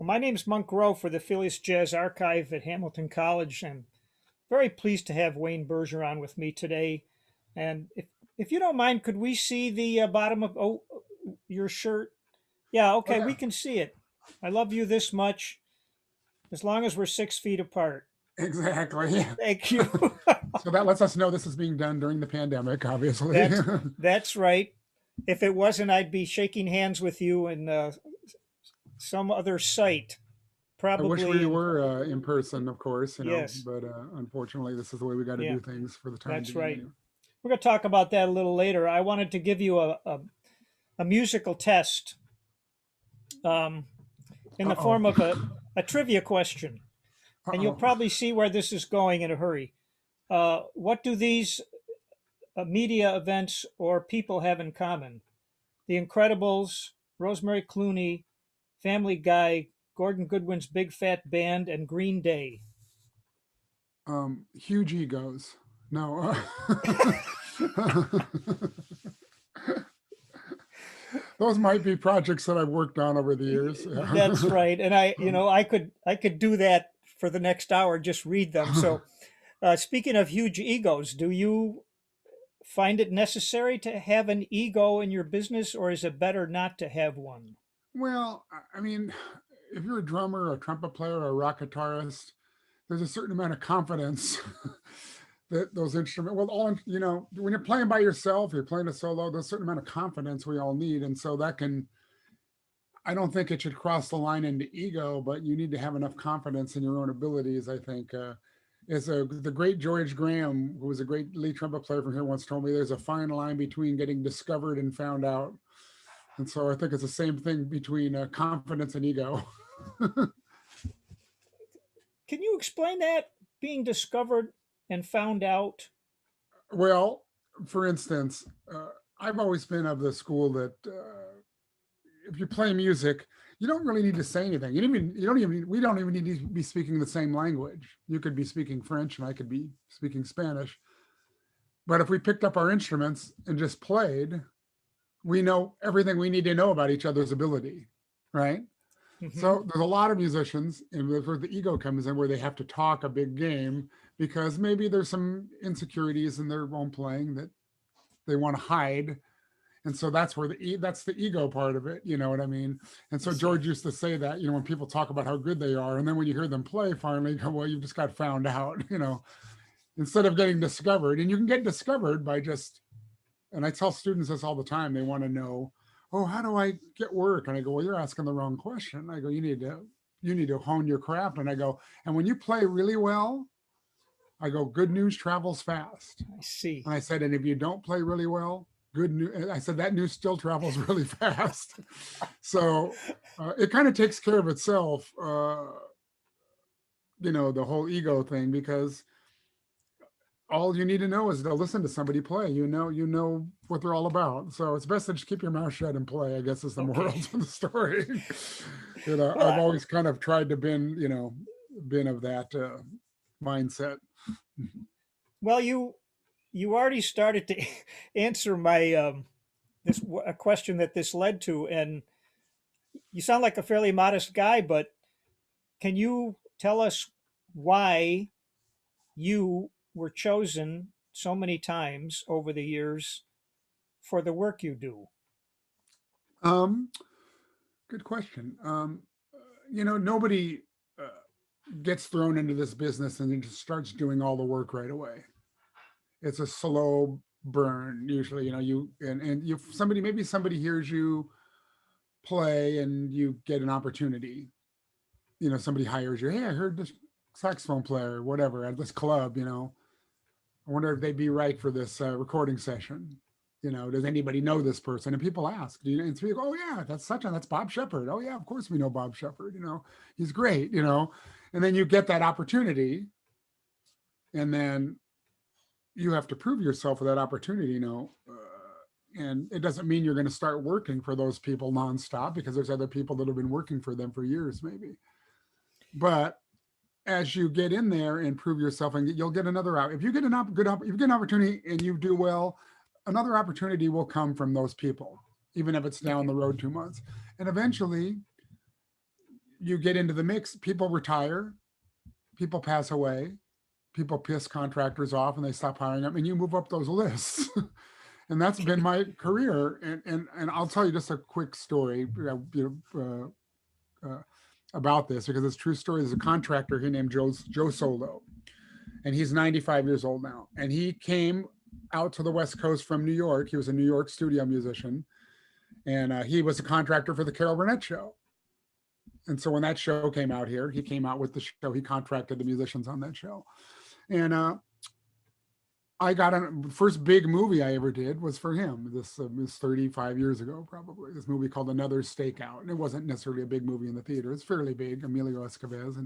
Well, my name's Monk Rowe for the Phillies Jazz Archive at Hamilton College. I'm very pleased to have Wayne Bergeron with me today. And if you don't mind, could we see the bottom of your shirt? Yeah, Oh okay, we yeah, can see it. I love you this much, as long as we're 6 feet apart. exactly. Thank you. So that lets us know this is being done during the pandemic, obviously. That's right. If it wasn't, I'd be shaking hands with you in some other site, I wish we probably in. were in person, of course, Yes, but unfortunately, this is the way we got to yeah, do things for the time that's being, right. anyway. We're going to talk about that a little later. I wanted to give you a musical test um, in the Uh-oh. form of a trivia question, and you'll Uh-oh. probably see where this is going in a hurry. What do these media events or people have in common? The Incredibles, Rosemary Clooney, Family Guy, Gordon Goodwin's Big Fat Band, and Green Day. Huge egos. No. Those might be projects that I've worked on over the years. That's right, and I could do that for the next hour, just read them. So, speaking of huge egos, do you find it necessary to have an ego in your business, or is it better not to have one? Well, I mean, if you're a drummer, a trumpet player, or a rock guitarist, there's a certain amount of confidence that those instruments, well, when you're playing by yourself, you're playing a solo, there's a certain amount of confidence we all need. And so I don't think it should cross the line into ego, but you need to have enough confidence in your own abilities, I think. The great George Graham, who was a great lead trumpet player from here, once told me there's a fine line between getting discovered and found out. And so I think it's the same thing between confidence and ego. Can you explain that, being discovered and found out? Well, for instance, I've always been of the school that if you play music, you don't really need to say anything. We don't even need to be speaking the same language. You could be speaking French and I could be speaking Spanish. But if we picked up our instruments and just played, we know everything we need to know about each other's ability, right? Hmm. So there's a lot of musicians, and where the ego comes in, where they have to talk a big game because maybe there's some insecurities in their own playing that they want to hide, and so that's the ego part of it. You know what I mean? And I so see. George used to say that, when people talk about how good they are, and then when you hear them play, finally, you go, well, you just got found out. Instead of getting discovered, and you can get discovered by just. And I tell students this all the time. They want to know, oh, how do I get work? And I go, well, you're asking the wrong question. I go, you need to hone your craft. And I go, and when you play really well, I go, good news travels fast. I see. And I said, and if you don't play really well, good news. I said that news still travels really fast. So it kind of takes care of itself. The whole ego thing, because all you need to know is to listen to somebody play. You know what they're all about. So it's best to just keep your mouth shut and play, I guess, is the moral Okay. to the story. Well, I've always kind of tried to been of that mindset. well, you already started to answer my a question that this led to, and you sound like a fairly modest guy, but can you tell us why you were chosen so many times over the years for the work you do? Um, Good question. Nobody uh, gets thrown into this business and then just starts doing all the work right away. It's a slow burn usually. Maybe somebody hears you play and you get an opportunity. Somebody hires you. Hey, I heard this saxophone player, whatever, at this club. I wonder if they'd be right for this recording session. Does anybody know this person? And people ask, and so you go, oh yeah, that's Bob Shepard. Oh yeah, of course we know Bob Shepard. He's great. And then you get that opportunity, and then you have to prove yourself for that opportunity. And it doesn't mean you're going to start working for those people nonstop, because there's other people that have been working for them for years, maybe. But as you get in there and prove yourself, and you'll get another out. If you get if you get an opportunity and you do well, another opportunity will come from those people, even if it's down Okay. the road 2 months. And eventually you get into the mix, people retire, people pass away, people piss contractors off and they stop hiring them, and you move up those lists. And that's been my career. And I'll tell you just a quick story about this because it's a true story. There's a contractor here named Joe Solo, and he's 95 years old now. And he came out to the West Coast from New York. He was a New York studio musician, and he was a contractor for the Carol Burnett show. And so when that show came out here, he came out with the show. He contracted the musicians on that show. And I got on first big movie I ever did was for him. This was 35 years ago, probably. This movie called Another Stakeout. And it wasn't necessarily a big movie in the theater. It's fairly big, Emilio Estevez.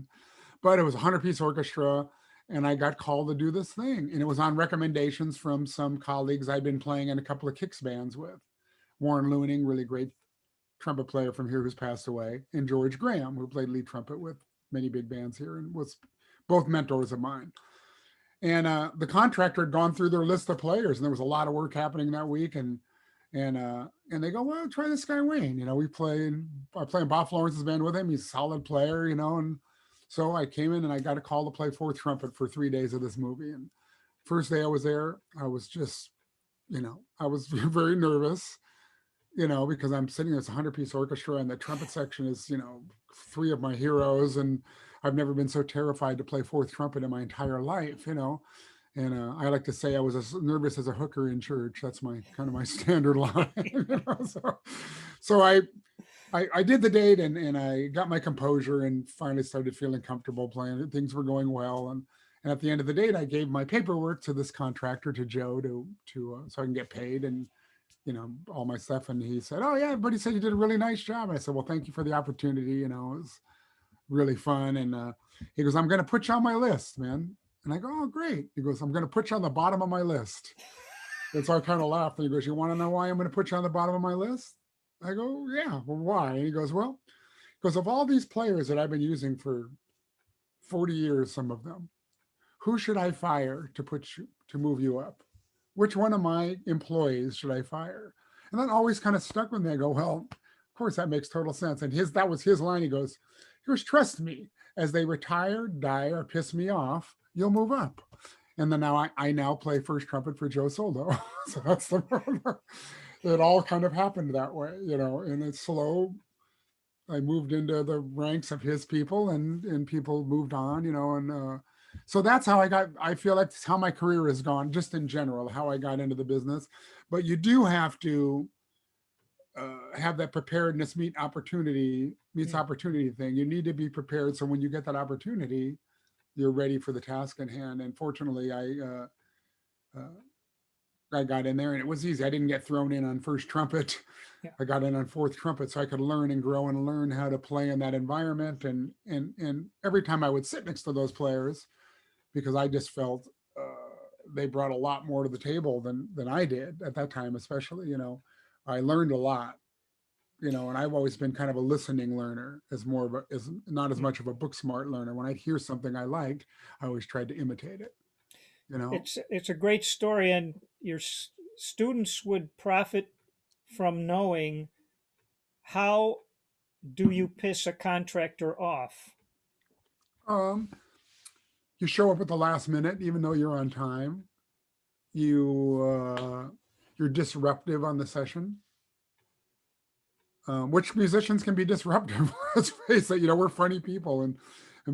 But it was a 100-piece orchestra. And I got called to do this thing. And it was on recommendations from some colleagues I'd been playing in a couple of Kicks bands with. Warren Looning, really great trumpet player from here who's passed away, and George Graham, who played lead trumpet with many big bands here and was both mentors of mine. And the contractor had gone through their list of players, and there was a lot of work happening that week. And they go, well, try this guy Wayne. I play in Bob Florence's band with him. He's a solid player, And so I came in and I got a call to play fourth trumpet for 3 days of this movie. And first day I was there, I was just, I was very nervous. Because I'm sitting in this 100-piece orchestra and the trumpet section is, 3 of my heroes. And I've never been so terrified to play fourth trumpet in my entire life, And I like to say I was as nervous as a hooker in church. That's my standard line. So I did the date and I got my composure and finally started feeling comfortable playing. Things were going well. And at the end of the date, I gave my paperwork to this contractor, to Joe, to so I can get paid and all my stuff. And he said, oh yeah, everybody said you did a really nice job. And I said, well, thank you for the opportunity. It was really fun. And he goes, I'm going to put you on my list, man. And I go, oh, great. He goes, I'm going to put you on the bottom of my list. And so I kind of laughed. And he goes, you want to know why I'm going to put you on the bottom of my list? I go, yeah, well, why? And he goes, well, because of all these players that I've been using for 40 years, some of them, who should I fire to move you up? Which one of my employees should I fire? And that always kind of stuck with me. I go, well, of course, that makes total sense. And that was his line. He goes, trust me, as they retire, die, or piss me off, you'll move up. And then now I now play first trumpet for Joe Solo. So that's it all kind of happened that way, and it's slow. I moved into the ranks of his people and people moved on, and so that's how I feel like that's how my career has gone, just in general, how I got into the business. But you do have to have that preparedness meets opportunity thing. You need to be prepared. So when you get that opportunity, you're ready for the task at hand. And fortunately, I got in there and it was easy. I didn't get thrown in on first trumpet. Yeah. I got in on fourth trumpet so I could learn and grow and learn how to play in that environment. And every time I would sit next to those players, because I just felt they brought a lot more to the table than I did at that time, especially, I learned a lot, and I've always been kind of a listening learner as not as much of a book smart learner. When I'd hear something I liked, I always tried to imitate it, It's a great story, and your students would profit from knowing how do you piss a contractor off. You show up at the last minute, even though you're on time. You're disruptive on the session. Which musicians can be disruptive? Let's face it. We're funny people, and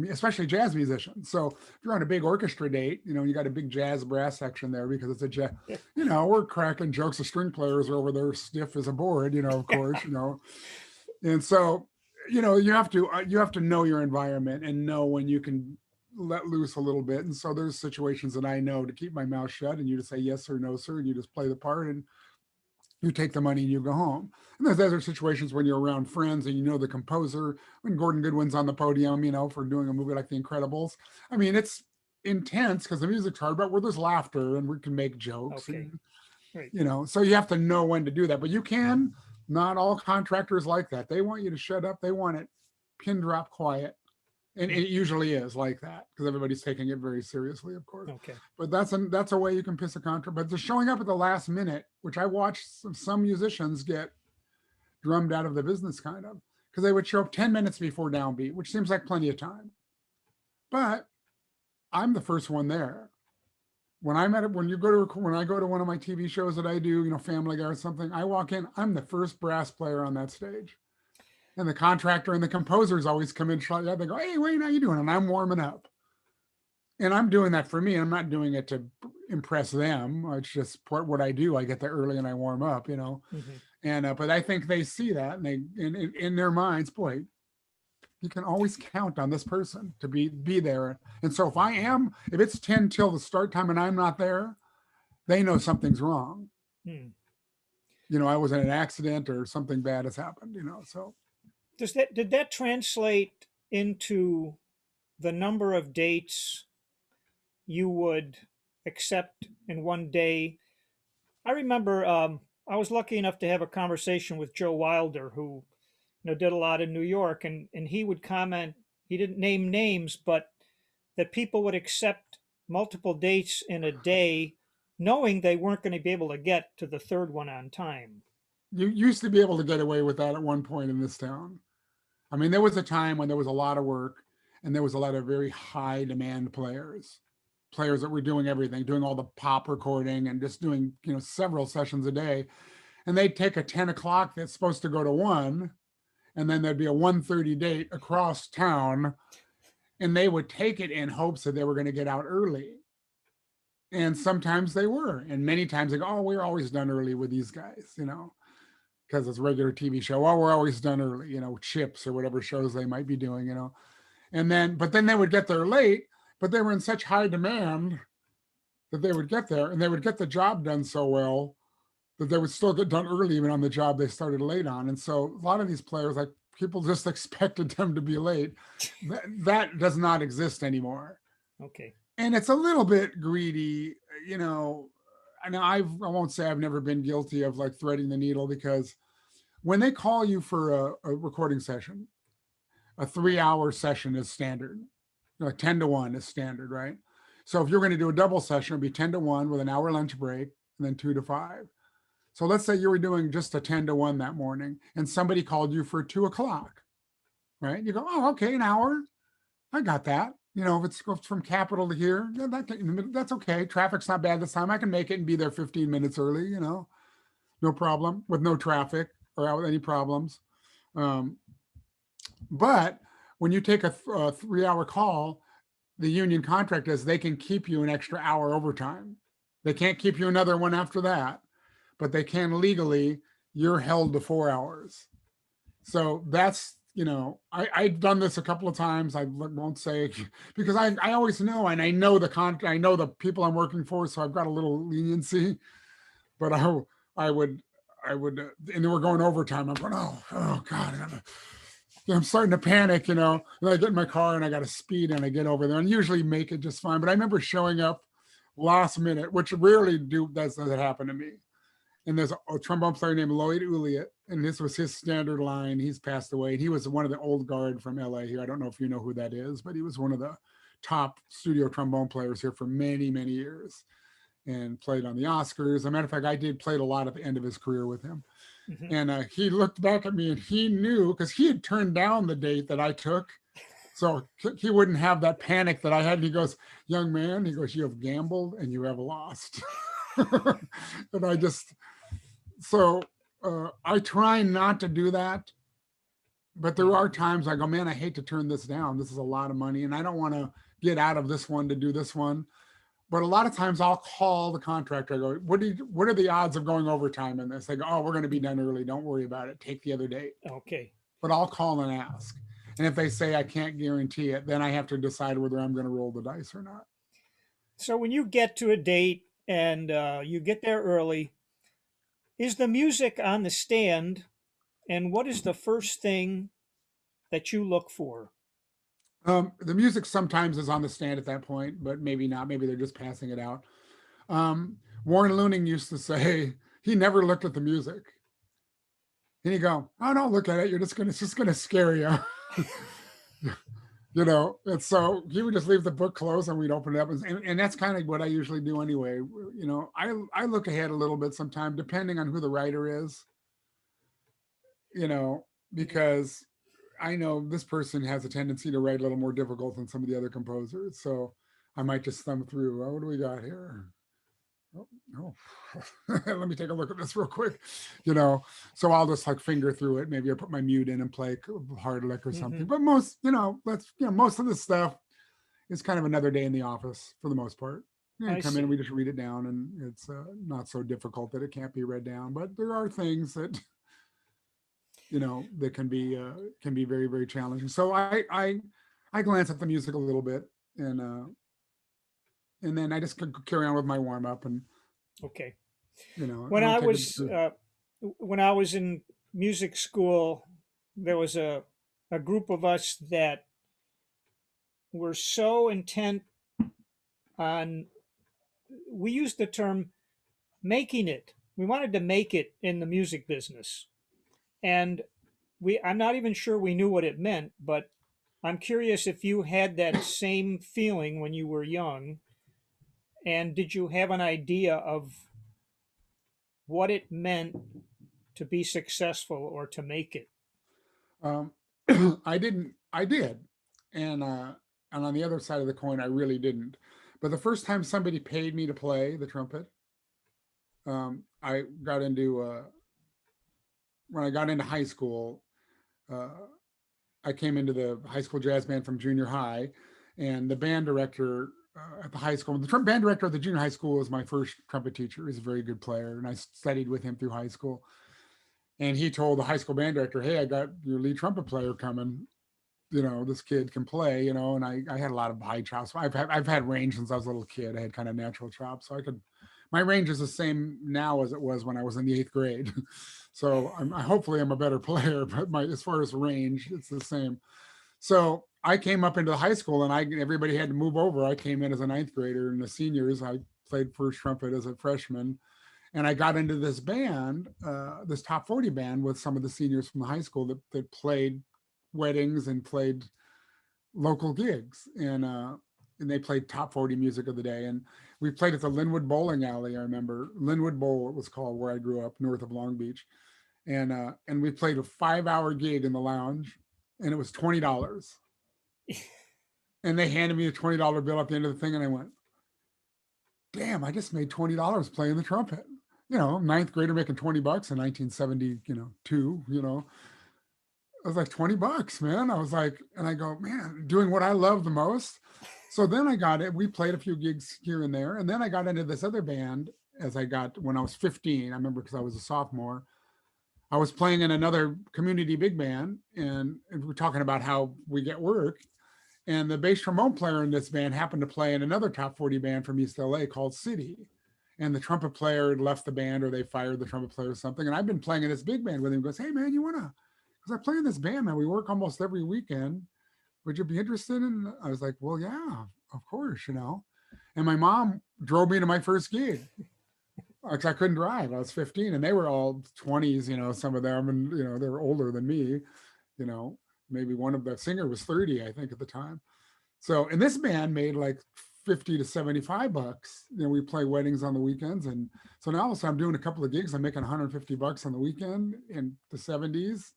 especially jazz musicians. So if you're on a big orchestra date, you got a big jazz brass section there because it's a jazz. We're cracking jokes. The string players are over there stiff as a board. Of course. And so you have to know your environment and know when you can let loose a little bit. And so there's situations that I know to keep my mouth shut and you just say yes or no, sir, and you just play the part and you take the money and you go home. And there's other situations when you're around friends and the composer, when Gordon Goodwin's on the podium, for doing a movie like The Incredibles. I mean, it's intense because the music's hard, but where there's laughter and we can make jokes. Okay. And, right. So you have to know when to do that. But you can, not all contractors like that. They want you to shut up. They want it pin drop quiet. And it usually is like that because everybody's taking it very seriously, of course. Okay. But that's a way you can piss a contract. But just showing up at the last minute, which I watched some musicians get drummed out of the business, kind of, because they would show up 10 minutes before downbeat, which seems like plenty of time. But I'm the first one there. When I'm at it, when I go to one of my TV shows that I do, Family Guy or something, I walk in, I'm the first brass player on that stage. And the contractor and the composers always come in, they go, "Hey, Wayne, how you doing?" And I'm warming up. And I'm doing that for me. I'm not doing it to impress them. It's just what I do. I get there early and I warm up. Mhm. And but I think they see that, and in their minds, boy, you can always count on this person to be there. And so if it's 10 till the start time and I'm not there, they know something's wrong. Hmm. I was in an accident or something bad has happened. So Did that translate into the number of dates you would accept in one day? I remember I was lucky enough to have a conversation with Joe Wilder, who did a lot in New York, and he would comment. He didn't name names, but that people would accept multiple dates in a day, knowing they weren't going to be able to get to the third one on time. you used to be able to get away with that at one point in this town. I mean, there was a time when there was a lot of work and there was a lot of very high demand players that were doing everything, doing all the pop recording and just doing, several sessions a day. And they'd take a 10 o'clock that's supposed to go to 1, and then there'd be a 1:30 date across town, and they would take it in hopes that they were going to get out early. And sometimes they were, and many times they go, "Oh, we're always done early with these guys, because it's a regular TV show. Oh, we're always done early, Chips or whatever shows they might be doing. But then they would get there late, but they were in such high demand that they would get there and they would get the job done so well that they would still get done early, even on the job they started late on. And so a lot of these players, like, people just expected them to be late. That does not exist anymore. Okay. And it's a little bit greedy. I know I won't say I've never been guilty of like threading the needle, because when they call you for a recording session, a 3-hour session is standard. 10 to 1 is standard, right? So if you're going to do a double session, it'd be 10 to 1 with an hour lunch break and then 2 to 5. So let's say you were doing just a 10 to 1 that morning and somebody called you for 2 o'clock, right? You go, "Oh, okay, an hour. I got that. If it's from Capitol to here, that's okay. Traffic's not bad this time. I can make it and be there 15 minutes early, no problem, with no traffic or with any problems. But when you take a 3-hour call, the union contract is they can keep you an extra hour overtime. They can't keep you another one after that, but they can legally. You're held to 4 hours. So that's, I've done this a couple of times. I won't say because I always know, and I know I know the people I'm working for, so I've got a little leniency. But I would, and they were going overtime. I'm going, oh God, I'm starting to panic. And I get in my car and I got to speed and I get over there and usually make it just fine. But I remember showing up last minute, which rarely doesn't happen to me. And there's a trombone player named Lloyd Uliot, and this was his standard line. He's passed away. He was one of the old guard from LA here. I don't know if you know who that is, but he was one of the top studio trombone players here for many, many years and played on the Oscars. As a matter of fact, I played a lot at the end of his career with him. Mm-hmm. And he looked back at me and he knew, because he had turned down the date that I took. So he wouldn't have that panic that I had. And he goes, "Young man," he goes, "you have gambled and you have lost." And I try not to do that. But there are times I go, "Man, I hate to turn this down. This is a lot of money and I don't want to get out of this one to do this one." But a lot of times I'll call the contractor. I go, what are the odds of going overtime in this? They go, "Oh, we're going to be done early. Don't worry about it. Take the other date." Okay. But I'll call and ask. And if they say I can't guarantee it, then I have to decide whether I'm going to roll the dice or not. So when you get to a date and you get there early, is the music on the stand, and what is the first thing that you look for? The music sometimes is on the stand at that point, but maybe not. Maybe they're just passing it out. Warren Looning used to say he never looked at the music. And he'd go, "Oh, don't look at it. It's just gonna scare you." And so he would just leave the book closed and we'd open it up. And that's kind of what I usually do anyway. I look ahead a little bit sometimes, depending on who the writer is, because I know this person has a tendency to write a little more difficult than some of the other composers, so I might just thumb through. Oh, what do we got here? Oh, oh. Let me take a look at this real quick. You know, so I'll just like finger through it. Maybe I put my mute in and play hard lick or something. Hmm. But most, most of this stuff is kind of another day in the office for the most part. You I come in, see. we just read it down, and it's not so difficult that it can't be read down. But there are things that that can be very very challenging. So I glance at the music a little bit, and then I just carry on with my warm up, and Okay. I When don't I take it was too. when I was in music school, there was a group of us that were so intent on, we used the term making it. We wanted to make it in the music business. And I'm not even sure we knew what it meant, but I'm curious if you had that same feeling when you were young, and did you have an idea of what it meant to be successful or to make it? Um, I didn't. I did, and and on the other side of the coin, I really didn't. But the first time somebody paid me to play the trumpet, I got into when I got into high school. Uh, I came into the high school jazz band from junior high, and the band director at the high school, the band director at the junior high school was my first trumpet teacher. He's a very good player, and I studied with him through high school. And he told the high school band director, "Hey, I got your lead trumpet player coming. This kid can play, and I had a lot of high chops. I've had range since I was a little kid. I had kind of natural chops, so I could. My range is the same now as it was when I was in the eighth grade. So hopefully I'm a better player, but as far as range, it's the same. So I came up into the high school, and everybody had to move over. I came in as a ninth grader, and the seniors I played first trumpet as a freshman, and I got into this band, this top 40 band with some of the seniors from the high school that played weddings and played local gigs, and they played top 40 music of the day. And we played at the Linwood Bowling Alley. I remember Linwood Bowl, it was called, where I grew up north of Long Beach. And we played a 5-hour gig in the lounge, and it was $20. And they handed me a $20 bill at the end of the thing, and I went, damn, I just made $20 playing the trumpet. Ninth grader making $20 in 1970, two, I was like, $20, man. I was like, and I go, man, doing what I love the most. So then I got it. We played a few gigs here and there. And then I got into this other band when I was 15. I remember because I was a sophomore. I was playing in another community big band, and we're talking about how we get work. And the bass trombone player in this band happened to play in another top 40 band from East LA called City. And the trumpet player had left the band, or they fired the trumpet player or something. And I've been playing in this big band with him. He goes, hey, man, you want to, because I play in this band, man. We work almost every weekend. Would you be interested in? I was like, well, yeah, of course. And my mom drove me to my first gig because I couldn't drive. I was 15, and they were all 20s, some of them, and they were older than me. You know, maybe one of the singer was 30, I think, at the time. So, and this band made like 50 to 75 bucks. We play weddings on the weekends. And so now all of a sudden I'm doing a couple of gigs. I'm making 150 bucks on the weekend in the 70s.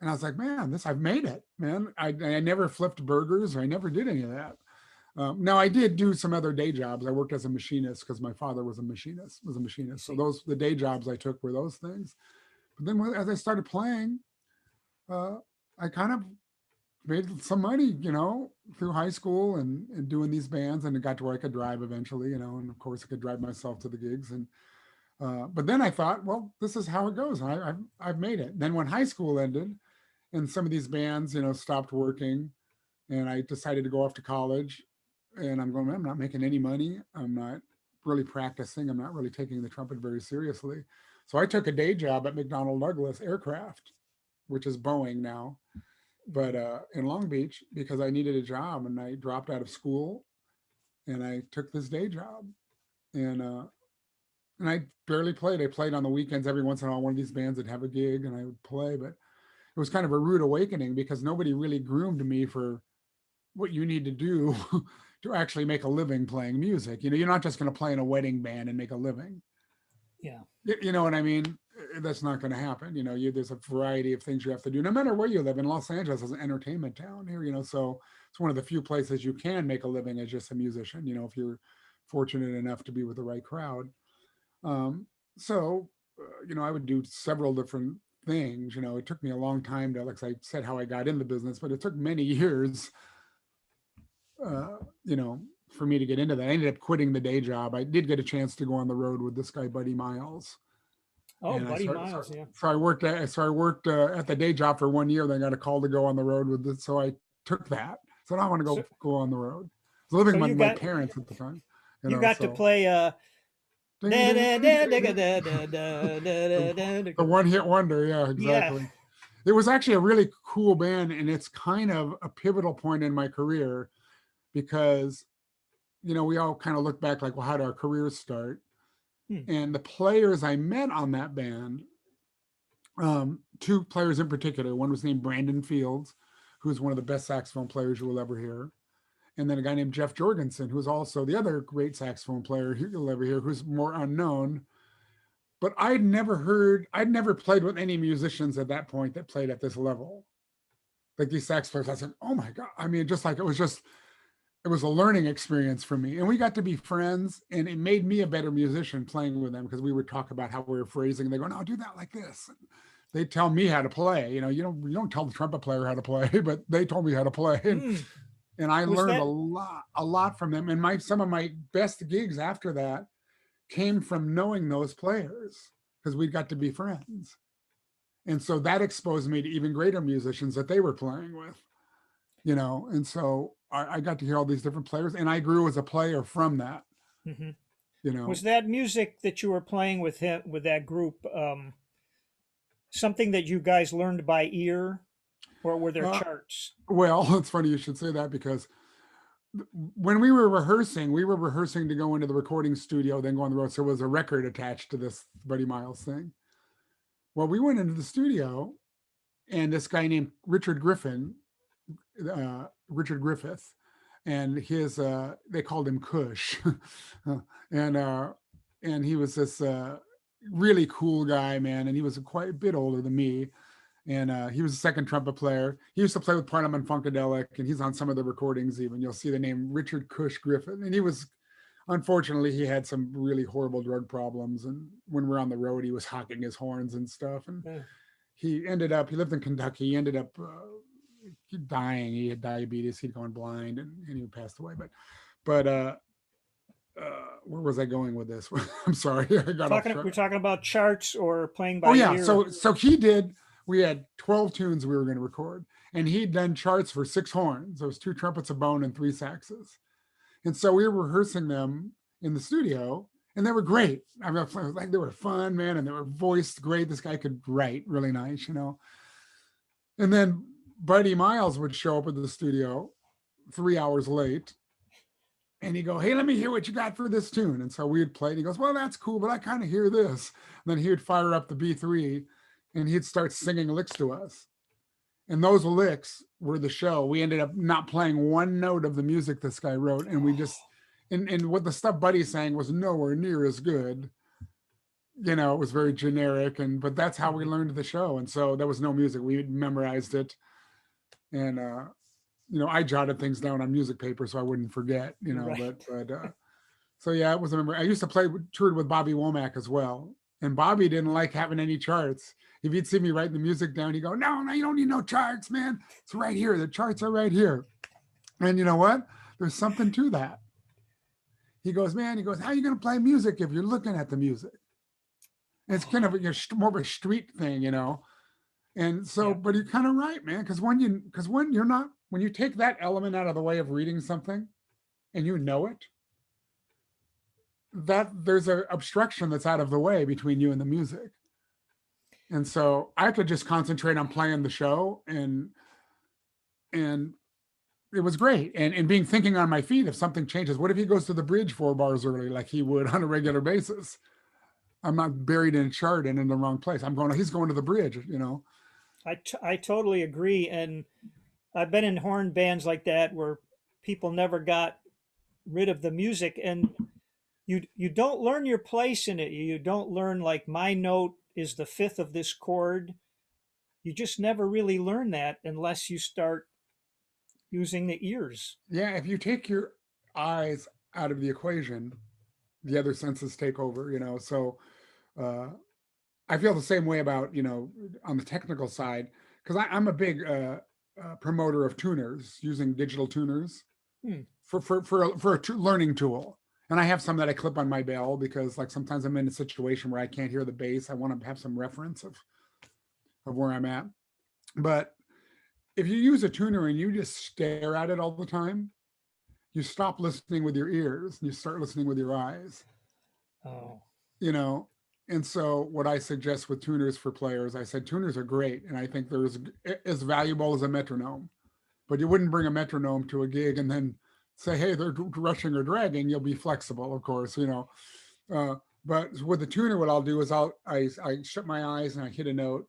And I was like, man, I've made it, man. I never flipped burgers, or I never did any of that. Now I did do some other day jobs. I worked as a machinist because my father was a machinist. I So see. the day jobs I took were those things. But then as I started playing, uh, I kind of made some money, through high school and doing these bands, and it got to where I could drive eventually, and of course I could drive myself to the gigs. And but then I thought, well, this is how it goes. I've made it. Then when high school ended, and some of these bands, stopped working, and I decided to go off to college, and I'm going, I'm not making any money. I'm not really practicing. I'm not really taking the trumpet very seriously. So I took a day job at McDonnell Douglas Aircraft, which is Boeing now, but Mhm. in Long Beach, because I needed a job, and I dropped out of school, and I took this day job, and I barely played. I played on the weekends every once in a while. One of these bands would have a gig, and I would play, but it was kind of a rude awakening because nobody really groomed me for what you need to do to actually make a living playing music. You're not just going to play in a wedding band and make a living. Yeah. You know what I mean? that's not going to happen. There's a variety of things you have to do, no matter where you live. In Los Angeles is an entertainment town here, so it's one of the few places you can make a living as just a musician, if you're fortunate enough to be with the right crowd. So I would do several different things. It took me a long time to, like I said, how I got in the business, but it took many years, uh, you know, for me to get into that. I ended up quitting the day job. I did get a chance to go on the road with this guy, Buddy Miles. Oh, And I Buddy started, Miles, yeah. so I worked at the day job for 1 year. Then I got a call to go on the road with it. So I took that. So now I want to So, go on the road. I was so living with my parents at the time, you got to so play da, da, da, da, da, da, the, da, da, da. the one hit wonder. Yeah, Yeah. exactly. It was actually a really cool band, and it's kind of a pivotal point in my career because, we all kind of look back like, well, how did our careers start? Hmm. And the players I met on that band, two players in particular, one was named Brandon Fields, who's one of the best saxophone players you will ever hear. And then a guy named Jeff Jorgensen, who's also the other great saxophone player you'll ever hear, who's more unknown. But I'd never played with any musicians at that point that played at this level. Like these sax players, I said, oh my God. I mean, it was a learning experience for me. And we got to be friends, and it made me a better musician playing with them because we would talk about how we were phrasing. And they go, no, do that like this. They tell me how to play. You don't tell the trumpet player how to play, but they told me how to play. Hmm. And I Was learned that a lot from them. And some of my best gigs after that came from knowing those players because we got to be friends. And so that exposed me to even greater musicians that they were playing with, and so I got to hear all these different players, and I grew as a player from that, mhm. you Was know. that music that you were playing with him with that group something that you guys learned by ear, or were there Uh, charts? well, it's funny you should say that because when we were rehearsing to go into the recording studio, then go on the road. So there was a record attached to this Buddy Miles thing. Well, we went into the studio, and this guy named Richard Griffith, and his they called him Kush, and and he was this really cool guy, man, and he was quite a bit older than me, and he was a second trumpet player. He used to play with Parliament Funkadelic, and he's on some of the recordings. Even you'll see the name Richard Kush Griffith, and he was, unfortunately, he had some really horrible drug problems, and when we're on the road, he was hocking his horns and stuff, and Yeah. he lived in Kentucky. He ended up dying. He had diabetes. He'd gone blind, and he passed away. But where was I going with this? I'm sorry, I got off track. We're talking about charts or playing Oh by yeah, ear. so he did. We had 12 tunes we were going to record, and he'd done charts for 6 horns. There was 2 trumpets, a bone, and 3 saxes. And so we were rehearsing them in the studio, and they were great. I mean, like they were fun, man, and they were voiced great. This guy could write really nice. And then Buddy Miles would show up at the studio 3 hours late, and he'd go, "Hey, let me hear what you got for this tune." And so we'd play. And he goes, "Well, that's cool, but I kind of hear this." And then he would fire up the B3, and he'd start singing licks to us. And those licks were the show. We ended up not playing one note of the music this guy wrote, and we just and what the stuff Buddy sang was nowhere near as good. It was very generic, but that's how we Mhm. learned the show. And so there was no music. We memorized it, and I jotted things down on music paper so I wouldn't forget. Right. But so yeah, it was a memory. I used to toured with Bobby Womack as well, and Bobby didn't like having any charts. If he'd see me writing the music down, he'd go, "No, no, you don't need no charts, man. It's right here. The charts are right here." And you know what? There's something to that. He goes, "Man," he goes, "how are you going to play music if you're looking at the music?" And it's kind of more of a street thing. And so, Yeah. but you're kind of right, man. Because when you take that element out of the way of reading something, and you know it, that there's an obstruction that's out of the way between you and the music. And so I could just concentrate on playing the show, and it was great. And being thinking on my feet, if something changes, what if he goes to the bridge 4 bars early like he would on a regular basis? I'm not buried in a chart and in the wrong place. He's going to the bridge. I totally agree. And I've been in horn bands like that where people never got rid of the music, and you don't learn your place in it. You don't learn like my note is the fifth of this chord. You just never really learn that unless you start using the ears. Yeah, if you take your eyes out of the equation, the other senses take over, So uh, I feel the same way about, on the technical side, because I'm a big promoter of tuners, using digital tuners Hmm, for a learning tool. And I have some that I clip on my bell because, like, sometimes I'm in a situation where I can't hear the bass. I want to have some reference of where I'm at. But if you use a tuner and you just stare at it all the time, you stop listening with your ears and you start listening with your eyes, oh, you know. And so what I suggest with tuners for players, I said tuners are great and I think they're as valuable as a metronome. But you wouldn't bring a metronome to a gig and then say, hey, they're rushing or dragging. You'll be flexible, of course. Uh, but with the tuner, what I'll do is I shut my eyes and I hit a note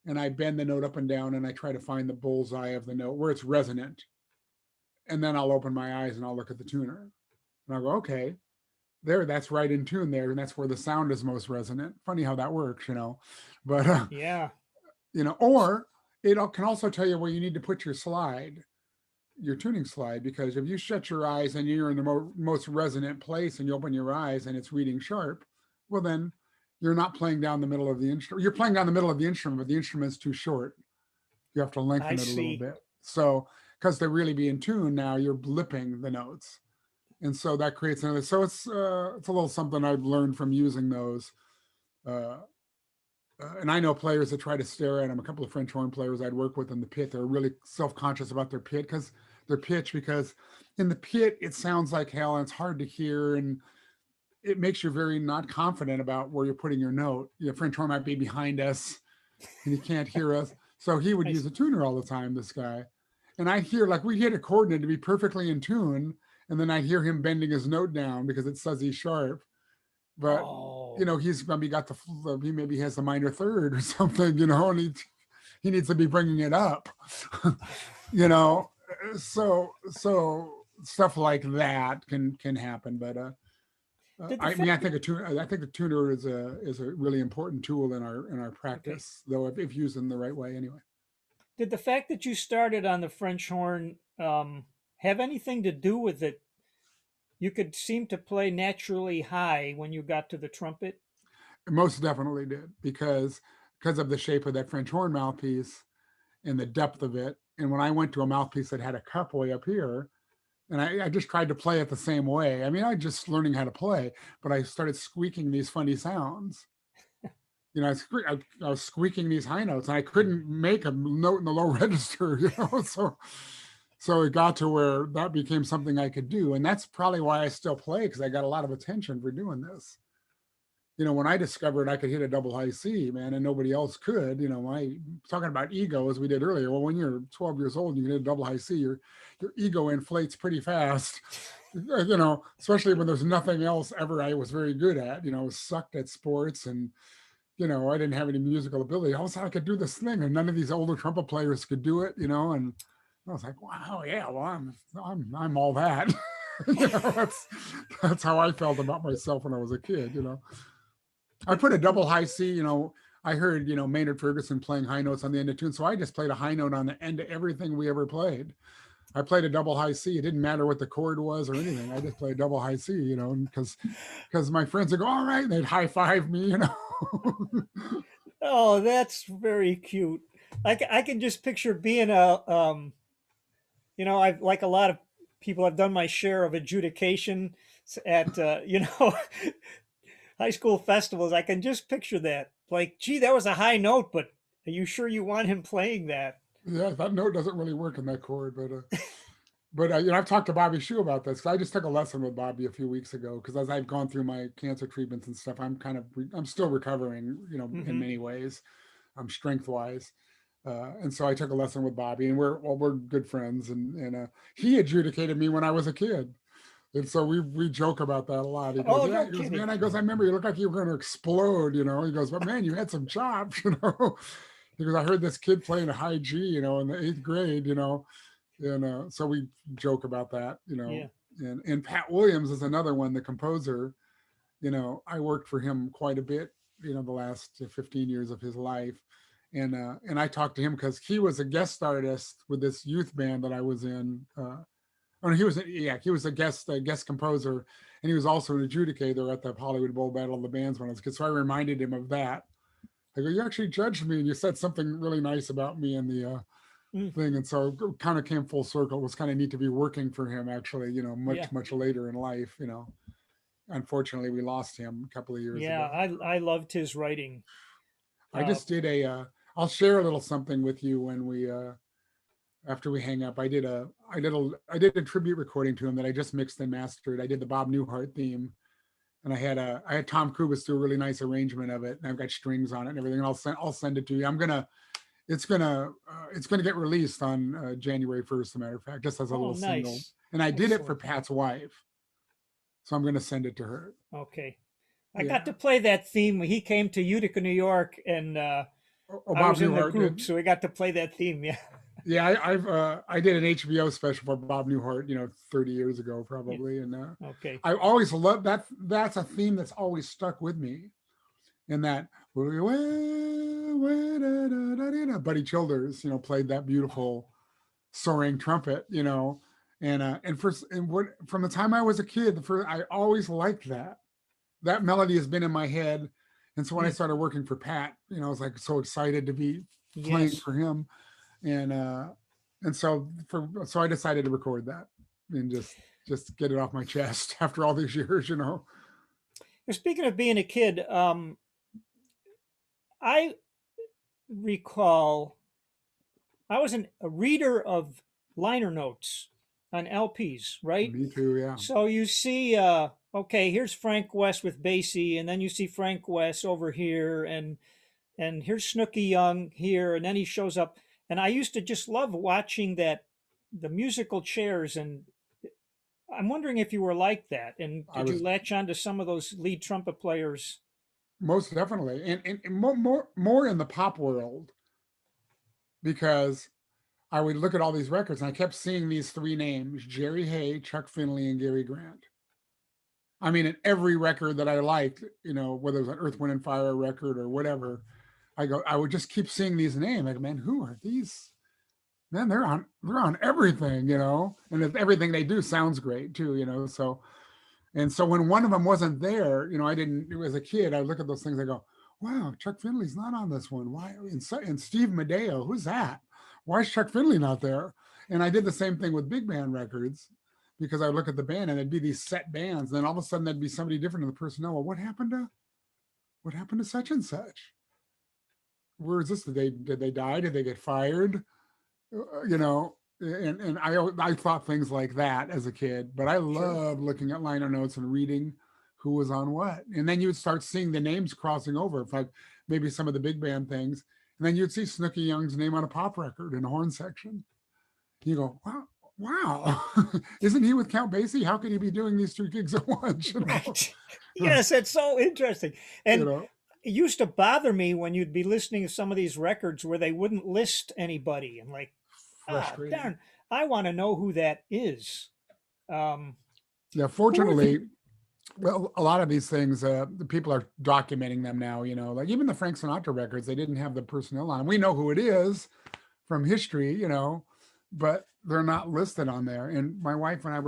and I bend the note up and down and I try to find the bullseye of the note where it's resonant. And then I'll open my eyes and I'll look at the tuner and I'll go, okay, there, that's right in tune there. And that's where the sound is most resonant. Funny how that works. But, yeah. or it can also tell you where you need to put your tuning slide, because if you shut your eyes and you're in the most resonant place and you open your eyes and it's reading sharp, well, then you're not playing down the middle of the instrument. You're playing down the middle of the instrument, but the instrument's too short. You have to I lengthen it a little see. bit. So, because to really be in tune now, you're blipping the notes. And so that creates another. So it's a little something I've learned from using those. Uh, and I know players that try to stare at them. A couple of French horn players I'd work with in the pit, they're really self-conscious about their pitch, because in the pit it sounds like hell and it's hard to hear and it makes you very not confident about where you're putting your note. French horn might be behind us and he can't hear us. So he would I, use a tuner all the time, this guy. And I'd hear, like, we'd hit a chord and to be perfectly in tune. And then I'd hear him bending his note down because it says he's sharp. But, oh, he's maybe he maybe has a minor third or something, and he needs to be bringing it up, you know. So stuff like that can happen. But did the I mean, fact that I think the tuner is a really important tool in our okay, practice, though, if used in the right way. Anyway, did the fact that you started on the French horn have anything to do with it? You could seem to play naturally high when you got to the trumpet. it most definitely did, because of the shape of that French horn mouthpiece and the depth of it. And when I went to a mouthpiece that had a cup way up here, and I just tried to play it the same way. I mean, I just learning how to play, but I started squeaking these funny sounds. I was squeaking these high notes, and I couldn't make a note in the low register. So it got to where that became something I could do, and that's probably why I still play, because I got a lot of attention for doing this. When I discovered I could hit a double high C, man, and nobody else could, I talking about ego as we did earlier. Well, when you're 12 years old and you can hit a double high C, your ego inflates pretty fast. Especially when there's nothing else ever I was very good at. I was sucked at sports, and I didn't have any musical ability. All of a sudden I could do this thing, and none of these older trumpet players could do it. And I was like, wow, yeah, well, I'm all that. That's how I felt about myself when I was a kid. I put a double high C. I heard, Maynard Ferguson playing high notes on the end of tune. So I just played a high note on the end of everything we ever played. I played a double high C. It didn't matter what the chord was or anything. I just played double high C, because my friends would go, all right, and they'd high five me. Oh, that's very cute. I can just picture being I've like a lot of people, I've done my share of adjudication at, high school festivals. I can just picture that. Like, gee, that was a high note, but are you sure you want him playing that? Yeah, that note doesn't really work in that chord, but I've talked to Bobby Shu about this, because I just took a lesson with Bobby a few weeks ago. Because as I've gone through my cancer treatments and stuff, I'm still recovering, in Hmm. many ways, strength wise. And so I took a lesson with Bobby, and we're good friends, and he adjudicated me when I was a kid. And so we joke about that a lot. He goes, Oh, yeah, no he goes, kidding. man, I remember you looked like you were going to explode. He goes, but man, you had some chops. He goes, I heard this kid playing a high G, in the eighth grade. And so we joke about that. Yeah. And Pat Williams is another one, the composer. I worked for him quite a bit the last 15 years of his life. And I talked to him because he was a guest artist with this youth band that I was in. Oh, no, he was a guest composer, and he was also an adjudicator at the Hollywood Bowl Battle of the Bands when I was a kid. So I reminded him of that. I go, you actually judged me, and you said something really nice about me in the Mm, thing, and so it kind of came full circle. It was kind of neat to be working for him, actually. yeah, Much later in life. Unfortunately, we lost him a couple of years yeah. ago. I loved his writing. I Uh, just did a. I'll share a little something with you when we after we hang up. I did a tribute recording to him that I just mixed and mastered. I did the Bob Newhart theme, and I had Tom Kubis do a really nice arrangement of it, and I've got strings on it and everything. And I'll send it to you. It's gonna get released on January 1st. As a matter of fact, just as a oh, little single. nice, And I did it for excellent. Pat's wife, so I'm gonna send it to her. Okay, I got Yeah. to play that theme when he came to Utica, New York, and Oh, I Bob was in the Newhart group, did. so we got to play that theme. Yeah, Yeah, I did an HBO special for Bob Newhart, 30 years ago yeah. probably, and Okay. I always love that. That's a theme that's always stuck with me. In that, Buddy Childers, played that beautiful soaring trumpet, from the time I was a kid, I always liked that. That melody has been in my head, and so when I Mm, started working for Pat, I was like so excited to be playing yes. for him, and so I decided to record that and just get it off my chest after all these years. Speaking of being a kid, I recall I was a reader of liner notes on LPs, right? Me too, yeah. So you see, okay, here's Frank West with Basie, and then you see Frank West over here, and here's Snooky Young here, and then he shows up. And I used to just love watching the musical chairs, and I'm wondering if you were like that, and I did you was latch on to some of those lead trumpet players? most definitely, and more in the pop world, because I would look at all these records and I kept seeing these three names: Jerry Hay, Chuck Finley, and Gary Grant. I mean, in every record that I liked, whether it was an Earth, Wind, and Fire record or whatever, I would just keep seeing these names. Like, man, who are these? Man, they're on everything. And everything they do sounds great too. So when one of them wasn't there, I didn't. As a kid, I look at those things. I go, "Wow, Chuck Finley's not on this one. Why?" And Steve Medeo, who's that? Why is Chuck Finley not there? And I did the same thing with big band records, because I look at the band and it'd be these set bands. And then all of a sudden there'd be somebody different in the personnel. Well, what happened to such and such? Where is this? Did they die? Did they get fired? You know, and I thought things like that as a kid, but I Sure. loved looking at liner notes and reading who was on what, and then you would start seeing the names crossing over, like maybe some of the big band things, and then you'd see Snooky Young's name on a pop record in a horn section. You go, wow, isn't he with Count Basie? How could he be doing these two gigs at once? Right. Yes, that's so interesting. You And know, it used to bother me when you'd be listening to some of these records where they wouldn't list anybody. And like, ah, frustrating. darn, I want to know who that is. Um, Yeah, who are the, fortunately, well, a lot of these things, the people are documenting them now. Like even the Frank Sinatra records, they didn't have the personnel on 'em. We know who it is from history, but they're not listed on there. And my wife and I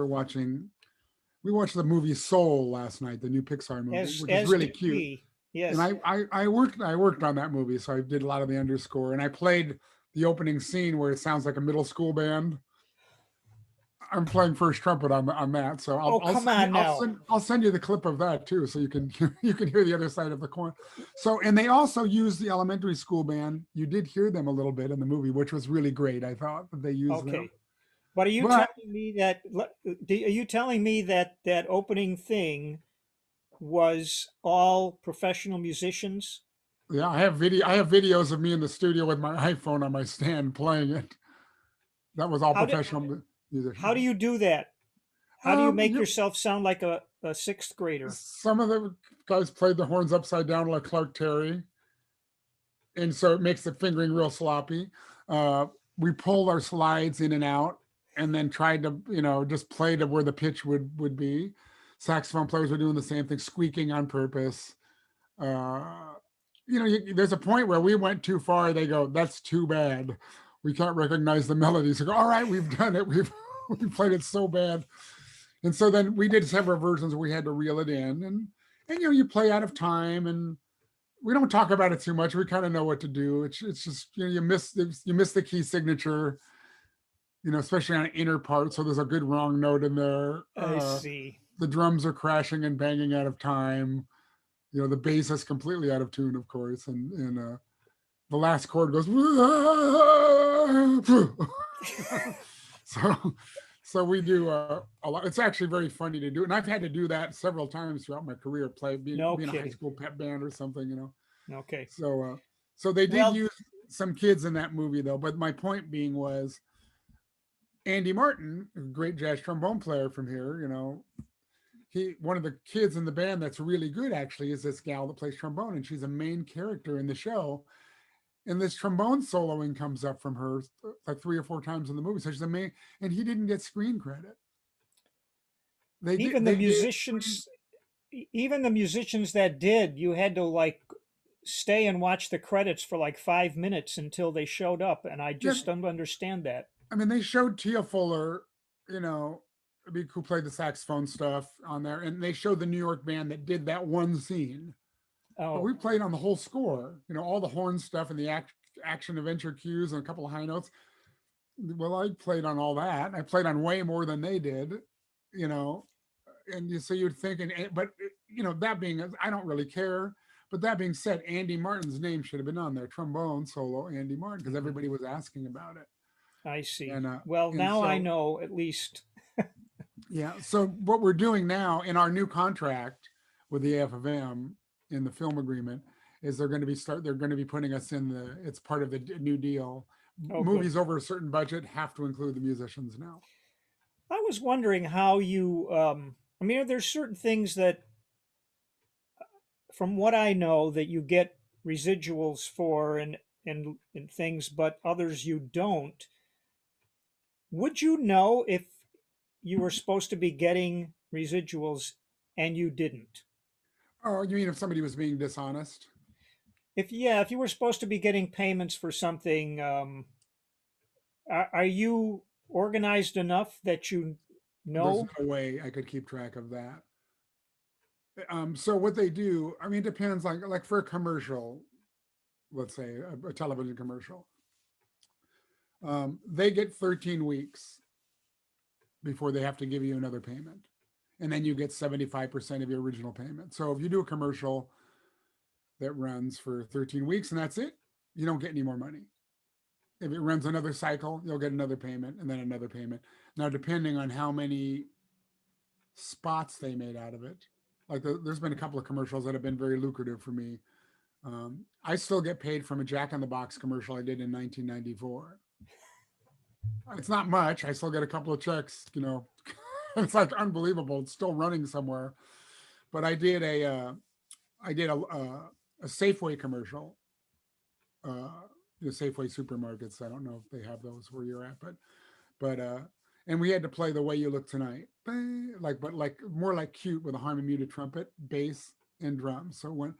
we watched the movie Soul last night, the new Pixar movie, which is as really did cute. we. And Yes. I worked on that movie, so I did a lot of the underscore, and I played the opening scene where it sounds like a middle school band. I'm playing first trumpet on that, so I'll Oh, I'll come send you on now. I'll send you the clip of that too, so you can you can hear the other side of the coin. So, and they also used the elementary school band. You did hear them a little bit in the movie, which was really great. I thought that they used them, Okay. But are you but telling me that, are you telling me that that opening thing was all professional musicians? yeah, I have videos of me in the studio with my iPhone on my stand playing it. That was all How do, professional how do musicians. you do that? How do you make You yourself sound like a sixth grader? Some of the guys played the horns upside down like Clark Terry, and so it makes the fingering real sloppy. Uh, we pulled our slides in and out, and then tried to just play to where the pitch would be. Saxophone players were doing the same thing, squeaking on purpose. Uh, there's a point where we went too far. They go, that's too bad. We can't recognize the melodies. I go, all right, we've done it. We played it so bad. And so then we did several versions where we had to reel it in, and you play out of time, and we don't talk about it too much. We kind of know what to do. It's just you miss the key signature, especially on an inner part. So there's a good wrong note in there. I see. The drums are crashing and banging out of time. The bass is completely out of tune, of course, and the last chord goes. so so we do a lot. It's actually very funny to do, and I've had to do that several times throughout my career. No Being a high kidding. school pep band or something. Okay. So they did Well, use some kids in that movie though. But my point being was Andy Martin, a great jazz trombone player from here. One of the kids in the band that's really good actually is this gal that plays trombone, and she's a main character in the show. And this trombone soloing comes up from her like 3 or 4 times in the movie. So she's a main, and he didn't get screen credit. They did. even the They did. musicians, even the musicians that did, you had to like stay and watch the credits for like 5 minutes until they showed up, and I Yeah, just don't understand that. I mean, they showed Tia Fuller, you know, who played the saxophone stuff on there, and they showed the New York band that did that one scene. But Oh, we played on the whole score, all the horn stuff and the action adventure cues and a couple of high notes. Well, I played on all that. I played on way more than they did, you know. So you'd think, but that being, I don't really care. But that being said, Andy Martin's name should have been on there, trombone solo Andy Martin, because mhm. everybody was asking about it. I see. And Well, and now I so know at least. yeah, so what we're doing now in our new contract with the AFM in the film agreement is they're going to be putting us in it's part of the new deal. Oh, good. Movies over a certain budget have to include the musicians now. I was wondering how you. I mean, there's certain things that, from what I know, that you get residuals for and things, but others you don't. Would you know if you were supposed to be getting residuals and you didn't? Oh, you mean if somebody was being dishonest? If you were supposed to be getting payments for something, are you organized enough that you There's know? no way I could keep track of that. So what they do, I mean, it depends. Like for a commercial, let's say a television commercial, they get 13 weeks before they have to give you another payment, and then you get 75% of your original payment. So if you do a commercial that runs for 13 weeks and that's it, you don't get any more money. If it runs another cycle, you'll get another payment and then another payment. Now, depending on how many spots they made out of it, there's been a couple of commercials that have been very lucrative for me. I still get paid from a Jack in the Box commercial I did in 1994. It's not much. I still get a couple of checks. It's like unbelievable. It's still running somewhere. But I did a Safeway commercial. The Safeway supermarkets. I don't know if they have those where you're at, but and we had to play The Way You Look Tonight, but more like cute with a harmony muted trumpet, bass, and drums. So when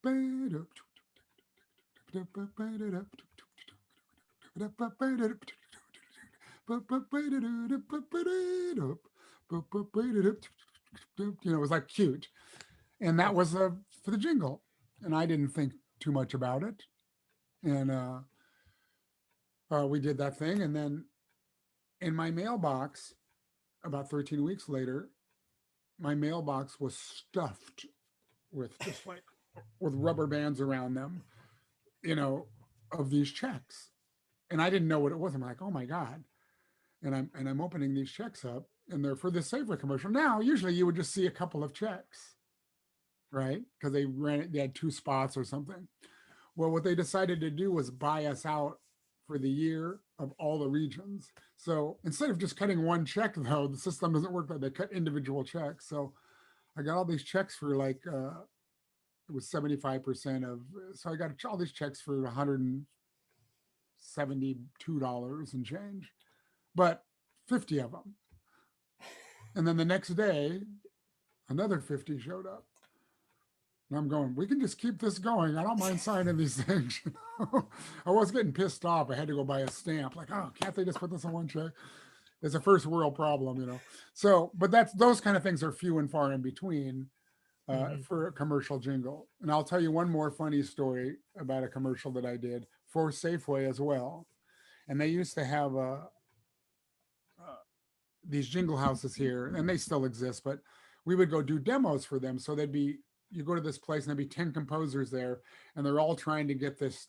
it was like cute, and that was for the jingle, and I didn't think too much about it, and we did that thing, and then in my mailbox, about 13 weeks later, my mailbox was stuffed with just like with rubber bands around them, you know, of these checks, and I didn't know what it was. I'm like, oh my god, and I'm opening these checks up, and they're for the Safeway commercial. Now, usually you would just see a couple of checks, right? Because they had 2 spots or something. Well, what they decided to do was buy us out for the year of all the regions. So instead of just cutting one check, though, the system doesn't work like they cut individual checks. So I got all these checks for it was 75% of, so I got all these checks for $172 and change, but 50 of them. And then the next day, another 50 showed up. And I'm going, we can just keep this going. I don't mind signing these things. I was getting pissed off. I had to go buy a stamp. Like, oh, can't they just put this on one check? It's a first world problem. So, but that's those kind of things are few and far in between Hmm. for a commercial jingle. And I'll tell you one more funny story about a commercial that I did for Safeway as well. And they used to have these jingle houses here, and they still exist, but we would go do demos for them. So they'd be, you go to this place and there'd be 10 composers there, and they're all trying to get this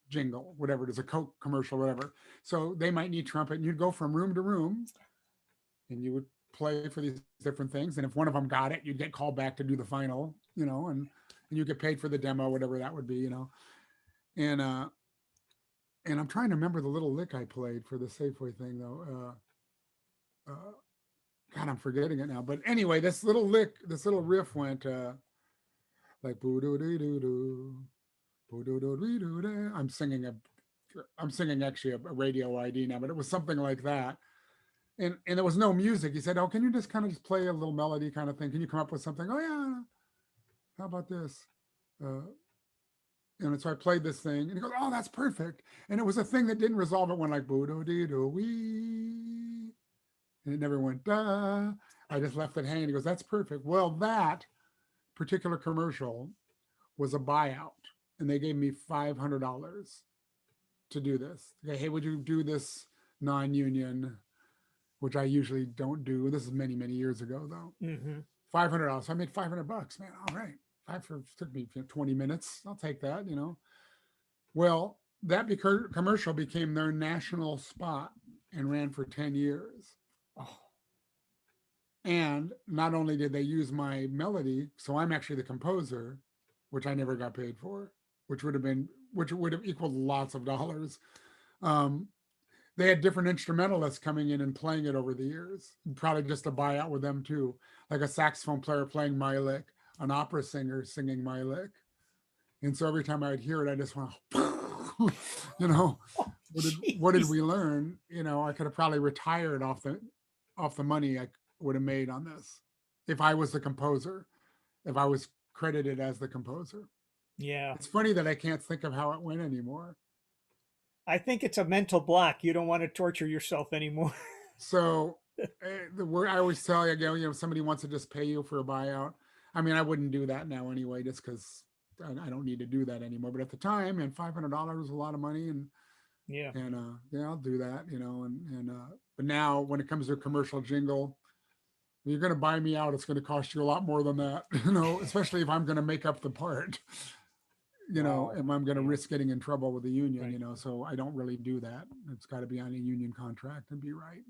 jingle, whatever it is, a Coke commercial, whatever. So they might need trumpet, and you'd go from room to room and you would play for these different things. And if one of them got it, you'd get called back to do the final, and you get paid for the demo, whatever that would be. And and I'm trying to remember the little lick I played for the Safeway thing though. God, I'm forgetting it now. But anyway, this little riff went like boo doo doo doo doo, boo doo doo doo doo doo. I'm singing actually a radio ID now, but it was something like that. And there was no music. He said, "Oh, can you just kind of just play a little melody kind of thing? Can you come up with something?" Oh yeah, how about this? Uh, and so I played this thing, and he goes, "Oh, that's perfect." And it was a thing that didn't resolve. It went like boo doo doo doo wee, and it never went da. I just left it hanging. He goes, "That's perfect." Well, that particular commercial was a buyout, and they gave me $500 to do this. Okay, hey, would you do this non-union, which I usually don't do. This is many, many years ago though. Hmm. $500. So I made $500, man. All right. Took me 20 minutes. I'll take that. Well, that commercial became their national spot and ran for 10 years. Oh, And not only did they use my melody, so I'm actually the composer, which I never got paid for, which would have equaled lots of dollars. Um, they had different instrumentalists coming in and playing it over the years. Probably just a buyout with them too, like a saxophone player playing my lick, an opera singer singing my lick. And so every time I would hear it, I just went, you know, what did jeez. we learn? I could have probably retired off the money I would have made on this if I was the composer, if I was credited as the composer. Yeah. It's funny that I can't think of how it went anymore. I think it's a mental block. You don't want to torture yourself anymore. So the word I always tell you, again, somebody wants to just pay you for a buyout. I mean, I wouldn't do that now anyway, just because I don't need to do that anymore. But at the time, and $500 was a lot of money, and Yeah. and yeah, I'll do that, but now when it comes to a commercial jingle, you're going to buy me out, it's going to cost you a lot more than that, especially if I'm going to make up the part, Wow. if I'm going to Yeah. risk getting in trouble with the union, Right. so I don't really do that. It's got to be on a union contract and be right.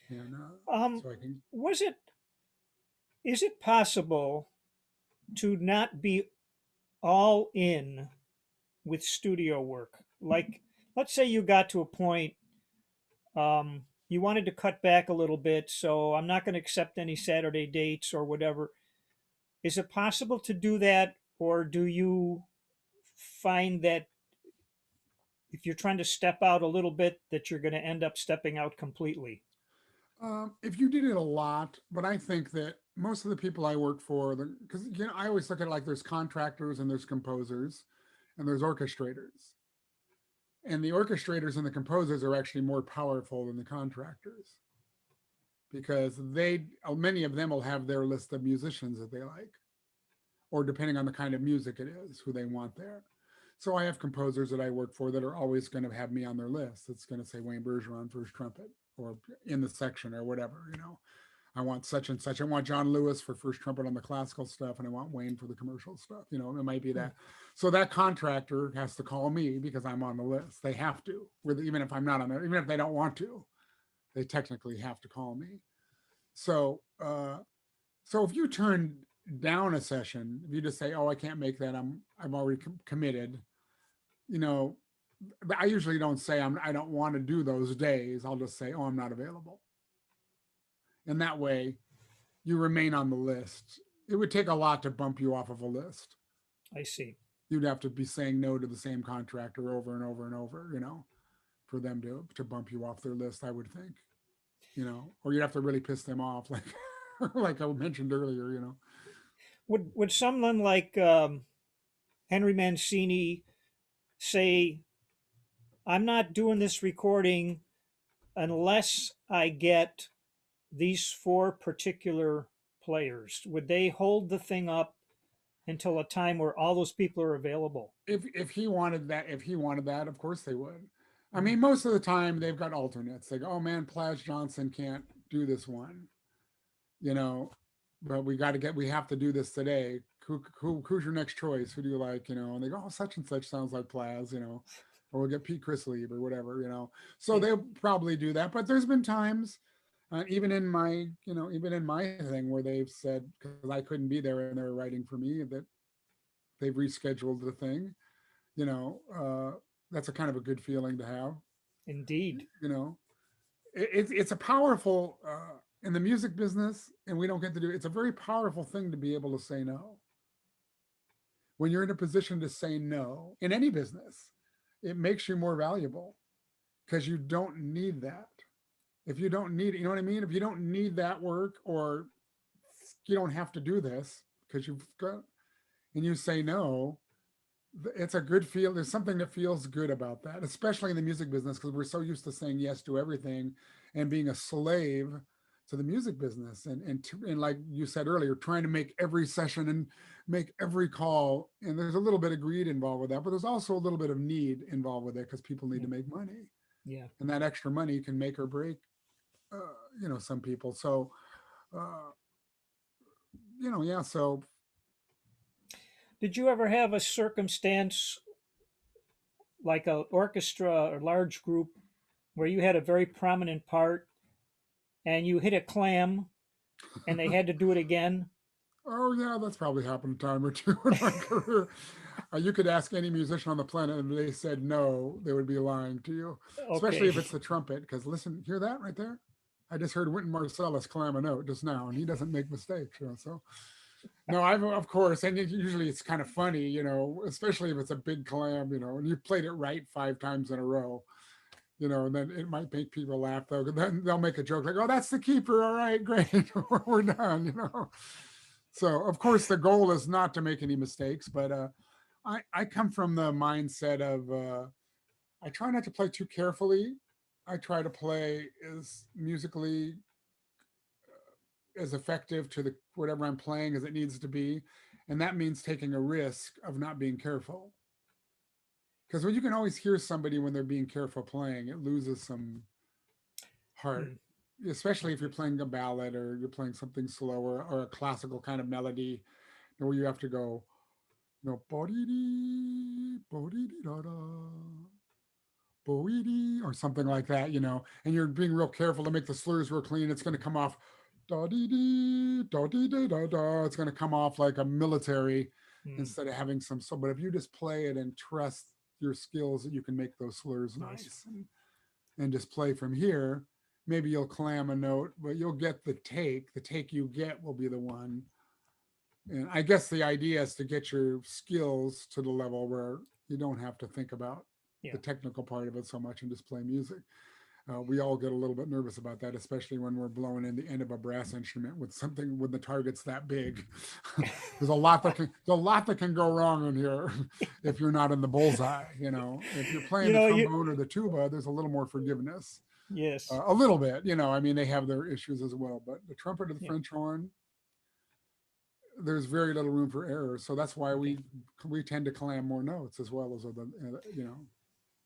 And Um, so I can. was it? Is it possible to not be all in with studio work? Like, let's say you got to a point, you wanted to cut back a little bit, so I'm not going to accept any Saturday dates or whatever. Is it possible to do that, or do you find that if you're trying to step out a little bit, that you're going to end up stepping out completely? If you did it a lot, but I think that most of the people I work for, because I always look at it like there's contractors and there's composers and there's orchestrators. And the orchestrators and the composers are actually more powerful than the contractors because many of them will have their list of musicians that they like, or depending on the kind of music it is, who they want there. So I have composers that I work for that are always going to have me on their list. It's going to say Wayne Bergeron first trumpet or in the section or whatever. I want such and such. I want John Lewis for first trumpet on the classical stuff, and I want Wayne for the commercial stuff. It might be Hmm. that. So that contractor has to call me because I'm on the list. They have to, even if I'm not on it, even if they don't want to, they technically have to call me. So, so if you turn down a session, if you just say, "Oh, I can't make that. I'm already committed," you know, I usually don't say I don't want to do those days. I'll just say, "Oh, I'm not available," and that way you remain on the list. It would take a lot to bump you off of a list. I see. You'd have to be saying no to the same contractor over and over and over, for them to bump you off their list, I would think, or you'd have to really piss them off, like like I mentioned earlier. would someone like Henry Mancini say, "I'm not doing this recording unless I get these four particular players"? Would they hold the thing up until a time where all those people are available? If he wanted that, of course they would. I Mm. mean, most of the time they've got alternates. Like, oh man, Plaz Johnson can't do this one, you know, but we have to do this today. Who's your next choice? Who do you like? You know, and they go, oh, such and such sounds like Plaz, you know, or we'll get Pete Chrisley or whatever, you know. So Yeah. they'll probably do that. But there's been times, even in my thing where they've said, because I couldn't be there and they're writing for me, that they've rescheduled the thing, you know, that's a kind of a good feeling to have, Indeed. you know. It's a powerful, in the music business, and we don't get to do it. It's a very powerful thing to be able to say no. When you're in a position to say no in any business, it makes you more valuable because you don't need that. If you don't need it, you know what I mean? If you don't need that work, or you don't have to do this because you've got, and you say no, it's a good feel. There's something that feels good about that, especially in the music business, because we're so used to saying yes to everything and being a slave to the music business. And like you said earlier, trying to make every session and make every call. And there's a little bit of greed involved with that, but there's also a little bit of need involved with it because people need Yeah. to make money, Yeah. and that extra money can make or break, uh, some people. So, uh, yeah. So Did you ever have a circumstance like a orchestra or large group where you had a very prominent part and you hit a clam and they had to do it again? Oh yeah, that's probably happened a time or two in my career. You could ask any musician on the planet, and if they said no, they would be lying to you. Especially Okay. if it's the trumpet, because listen, hear that right there? I just heard Wynton Marsalis clam a note just now, and he doesn't make mistakes. So no, I've of course, and usually it's kind of funny, especially if it's a big clam, and you played it right 5 times in a row. And then it might make people laugh though. Then they'll make a joke like, "Oh, that's the keeper. All right, great, we're done." So of course the goal is not to make any mistakes, but I come from the mindset of I try not to play too carefully. I try to play as musically as effective to the whatever I'm playing as it needs to be, and that means taking a risk of not being careful. Because when you can always hear somebody when they're being careful playing, it loses some heart, Hmm. especially if you're Okay. playing a ballad or you're playing something slower or a classical kind of melody, where you have to go, bo-dee-dee, bo-dee-dee-da-da, bo-dee-dee, or something like that, and you're being real careful to make the slurs real clean. It's going to come off da-dee-dee, da-dee-dee-da-da. It's going to come off like a military Hmm. instead of having some. So, but if you just play it and trust your skills that you can make those slurs Nice. nice, and just play from here, maybe you'll clam a note, but you'll get the take. The take you get will be the one. And I guess the idea is to get your skills to the level where you don't have to think about the Yeah. technical part of it so much and just play music. We all get a little bit nervous about that, especially when we're blowing in the end of a brass instrument with something when the target's that big. there's a lot that can go wrong in here if you're not in the bullseye. If you're playing You the know, you trombone or the tuba, there's a little more forgiveness. yes. A little bit. I mean, they have their issues as well, but the trumpet or the Yeah. French horn, there's very little room for error. So that's why Okay. we tend to clam more notes as well as other.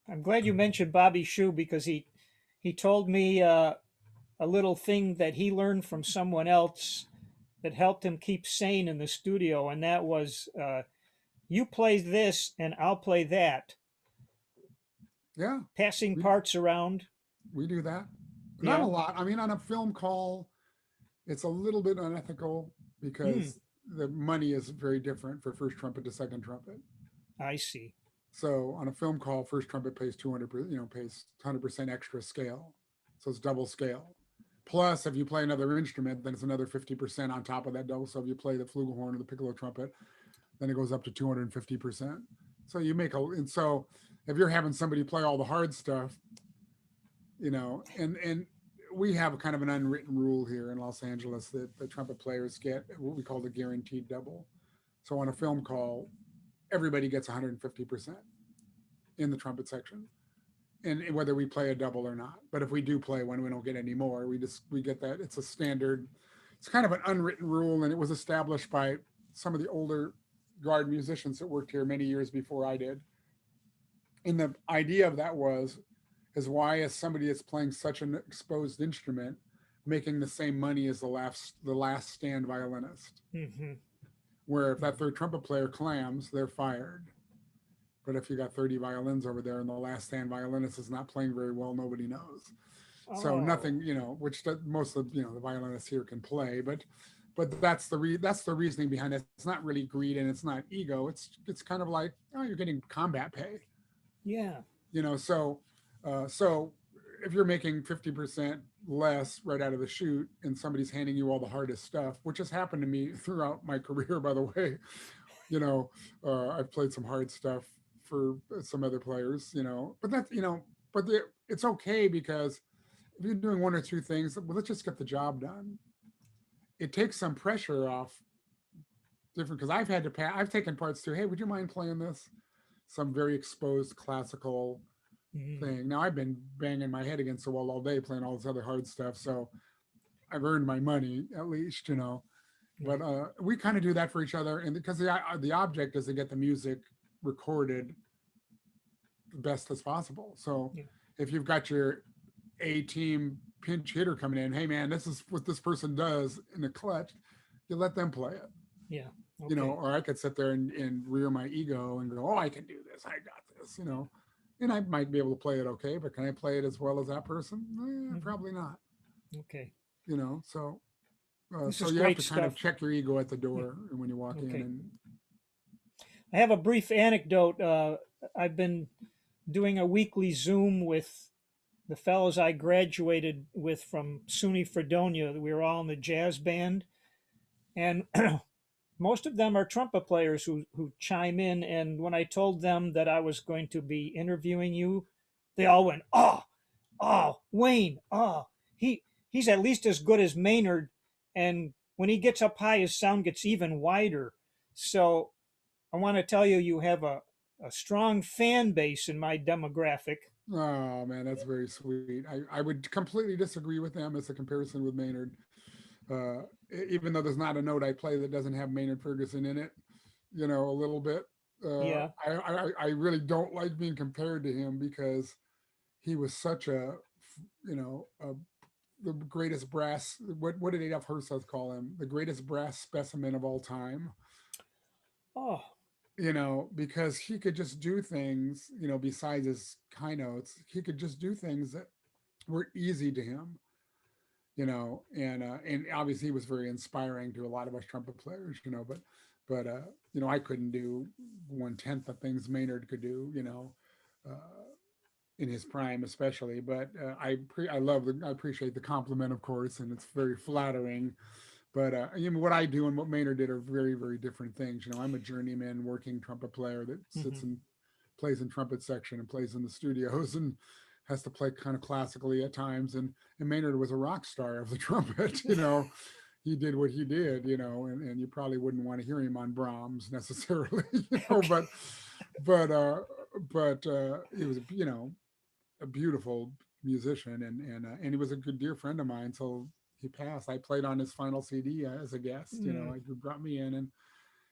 I'm glad you mentioned Bobby Shue because he told me a little thing that he learned from someone else that helped him keep sane in the studio, and that was you play this and I'll play that, Yeah, passing we parts around. we do that. Not a Yeah. lot. I mean, on a film call, it's a little bit unethical Hmm. because the money is very different for first trumpet to second trumpet. I see. So on a film call, first trumpet pays 200, pays 100% extra scale. So it's double scale. Plus, if you play another instrument, then it's another 50% on top of that double. So if you play the flugelhorn or the piccolo trumpet, then it goes up to 250%. So and so if you're having somebody play all the hard stuff, and we have kind of an unwritten rule here in Los Angeles that the trumpet players get what we call the guaranteed double. So on a film call, everybody gets 150% in the trumpet section, and whether we play a double or not. But if we do play one, we don't get any more. We get that. It's a standard. It's kind of an unwritten rule, and it was established by some of the older guard musicians that worked here many years before I did. And the idea of that was, is why is somebody that's playing such an exposed instrument making the same money as the last stand violinist? Hmm. Where if that third trumpet player clams, they're fired. But if you got 30 violins over there and the last stand violinist is not playing very well, nobody knows. So Oh, nothing, which most of the violinists here can play, but that's the reasoning behind it. It's not really greed and it's not ego. It's kind of like, oh, you're getting combat pay, yeah. so if you're making 50% less right out of the chute and somebody's handing you all the hardest stuff, which has happened to me throughout my career, by the way, you know, I've played some hard stuff for some other players, but that's, but it's okay because if you're doing one or two things, well, let's just get the job done. It takes some pressure off different, because I've taken parts too. Hey, would you mind playing this? Some very exposed classical Mm. thing. Now I've been banging my head against the wall all day playing all this other hard stuff, so I've earned my money at least. But Right. we kind of do that for each other, and because the object is to get the music recorded the best as possible. So Yeah. if you've got your A team pinch hitter coming in, hey man, this is what this person does in the clutch, you let them play it. Yeah. Okay. Or I could sit there and rear my ego and go, oh, I can do this, I got this. And I might be able to play it okay, but can I play it as well as that person? Hmm. Probably not. Okay. So This so is you have great to kind of stuff. check your ego at the Yeah. door when you walk in, Okay. and I have a brief anecdote. I've been doing a weekly Zoom with the fellows I graduated with from SUNY Fredonia. We were all in the jazz band, and most of them are trumpet players who chime in. And when I told them that I was going to be interviewing you, they all went, "Oh, oh, Wayne, oh, he's at least as good as Maynard." And when he gets up high, his sound gets even wider. So I want to tell you, you have a strong fan base in my demographic. oh man, that's very sweet. I would completely disagree with them as a comparison with Maynard. Uh, Even though there's not a note I play that doesn't have Maynard Ferguson in it, a little bit. Yeah. I really don't like being compared to him because he was such the greatest brass. What did Adolf Hirschfeld call him? The greatest brass specimen of all time. Oh, Because he could just do things. Besides his high notes, he could just do things that were easy to him. And obviously he was very inspiring to a lot of us trumpet players. But I couldn't do 1/10 of things Maynard could do. Uh, in his prime, especially. But I appreciate the compliment, of course, and it's very flattering. But what I do and what Maynard did are very, very different things. I'm a journeyman working trumpet player that hmm, sits and plays in trumpet section and plays in the studios and has to play kind of classically at times. And Maynard was a rock star of the trumpet. He did what he did, and you probably wouldn't want to hear him on Brahms necessarily, okay. but uh, but he was, a beautiful musician, and he was a good dear friend of mine until he passed. I played on his final CD as a guest. Mm, He brought me in, and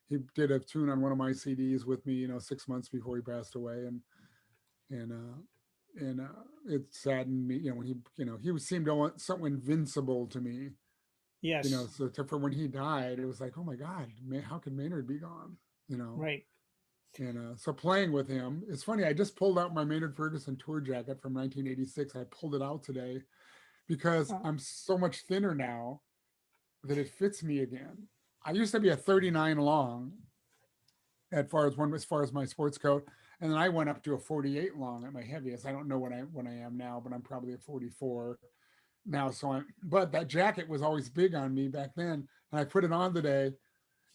he did a tune on one of my CDs with me. 6 months before he passed away, and it saddened me. When he seemed so invincible to me. yes, So for when he died, it was like, oh my God, man, how could Maynard be gone? You know, right. and so playing with him, it's funny. I just pulled out my Maynard Ferguson tour jacket from 1986. I pulled it out today because Uh, I'm so much thinner now that it fits me again. I used to be a 39 long as far as my sports coat, and then I went up to a 48 long at my heaviest. I don't know when I am now, but I'm probably a 44 now. But that jacket was always big on me back then, and I put it on today,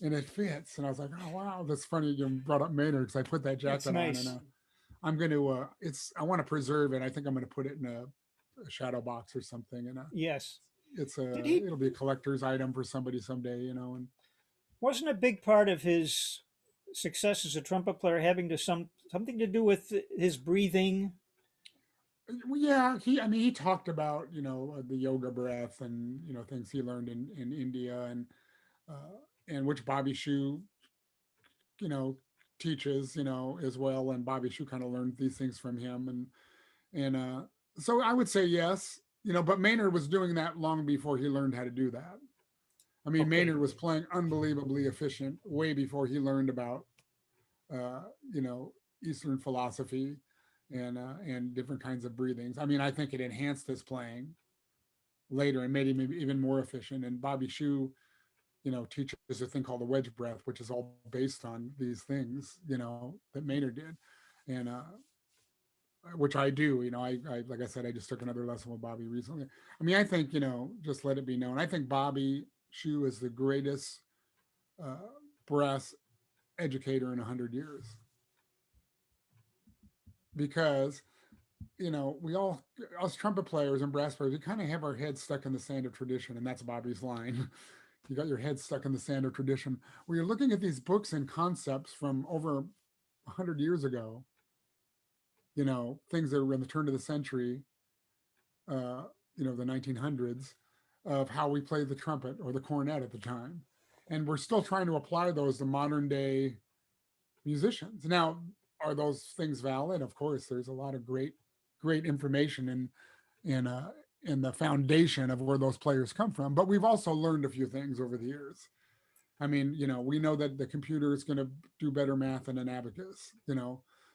and it fits. And I was like, oh wow, that's funny you brought up Maynard because I put that that's jacket on, and nice. I'm going to I want to preserve it. I think I'm going to put it in a shadow box or something, and Yes. it's Did he? it'll be a collector's item for somebody someday, and Wasn't a big part of his success as a trumpet player having to something to do with his breathing? Well, yeah, he. I mean, he talked about the yoga breath and things he learned in India and which Bobby Shu you know teaches as well, and Bobby Shu kind of learned these things from him, and so I would say yes, but Maynard was doing that long before he learned how to do that. I mean, Okay. Maynard was playing unbelievably efficient way before he learned about uh, you know Eastern philosophy and different kinds of breathings. I mean, I think it enhanced his playing later and made him maybe even more efficient. And Bobby Shu, teaches a thing called the wedge breath, which is all based on these things, that Maynard did, and which I do. I like I said, I just took another lesson with Bobby recently. I mean, I think just let it be known. I think Bobby Shu is the greatest uh, brass educator in 100 years because we all, us trumpet players and brass players, we kind of have our heads stuck in the sand of tradition, and that's Bobby's line. You got your head stuck in the sand of tradition. Where you're looking at these books and concepts from over 100 years ago, things that were in the turn of the century, uh, the 1900s, of how we played the trumpet or the cornet at the time. And we're still trying to apply those to modern day musicians. Now, are those things valid? Of course, there's a lot of great information in in the foundation of where those players come from. But we've also learned a few things over the years. I mean, we know that the computer is going to do better math than an abacus,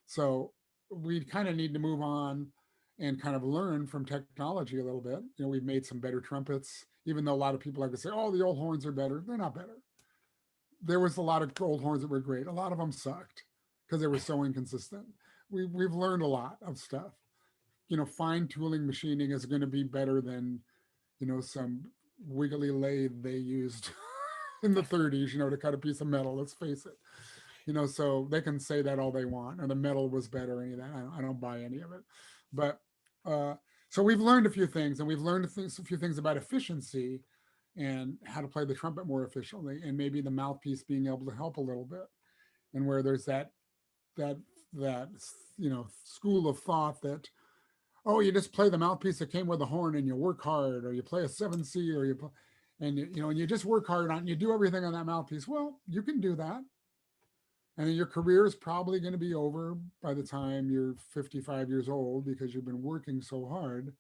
so we kind of need to move on and kind of learn from technology a little bit. We've made some better trumpets, even though a lot of people like to say, oh, the old horns are better. They're not better. There was a lot of old horns that were great. A lot of them sucked because they were so inconsistent. We've learned a lot of stuff. Fine tooling machining is going to be better than some wiggly lathe they used in the 30s, to cut a piece of metal. Let's face it. So they can say that all they want, or the metal was better, any of that. I don't buy any of it. But uh, so we've learned a few things, and we've learned a few things about efficiency and how to play the trumpet more efficiently, and maybe the mouthpiece being able to help a little bit. And where there's that that school of thought that, oh, you just play the mouthpiece that came with the horn and you work hard, or you play a 7C, or and you just work hard on it and you do everything on that mouthpiece. Well, you can do that. And then your career is probably going to be over by the time you're 55 years old because you've been working so hard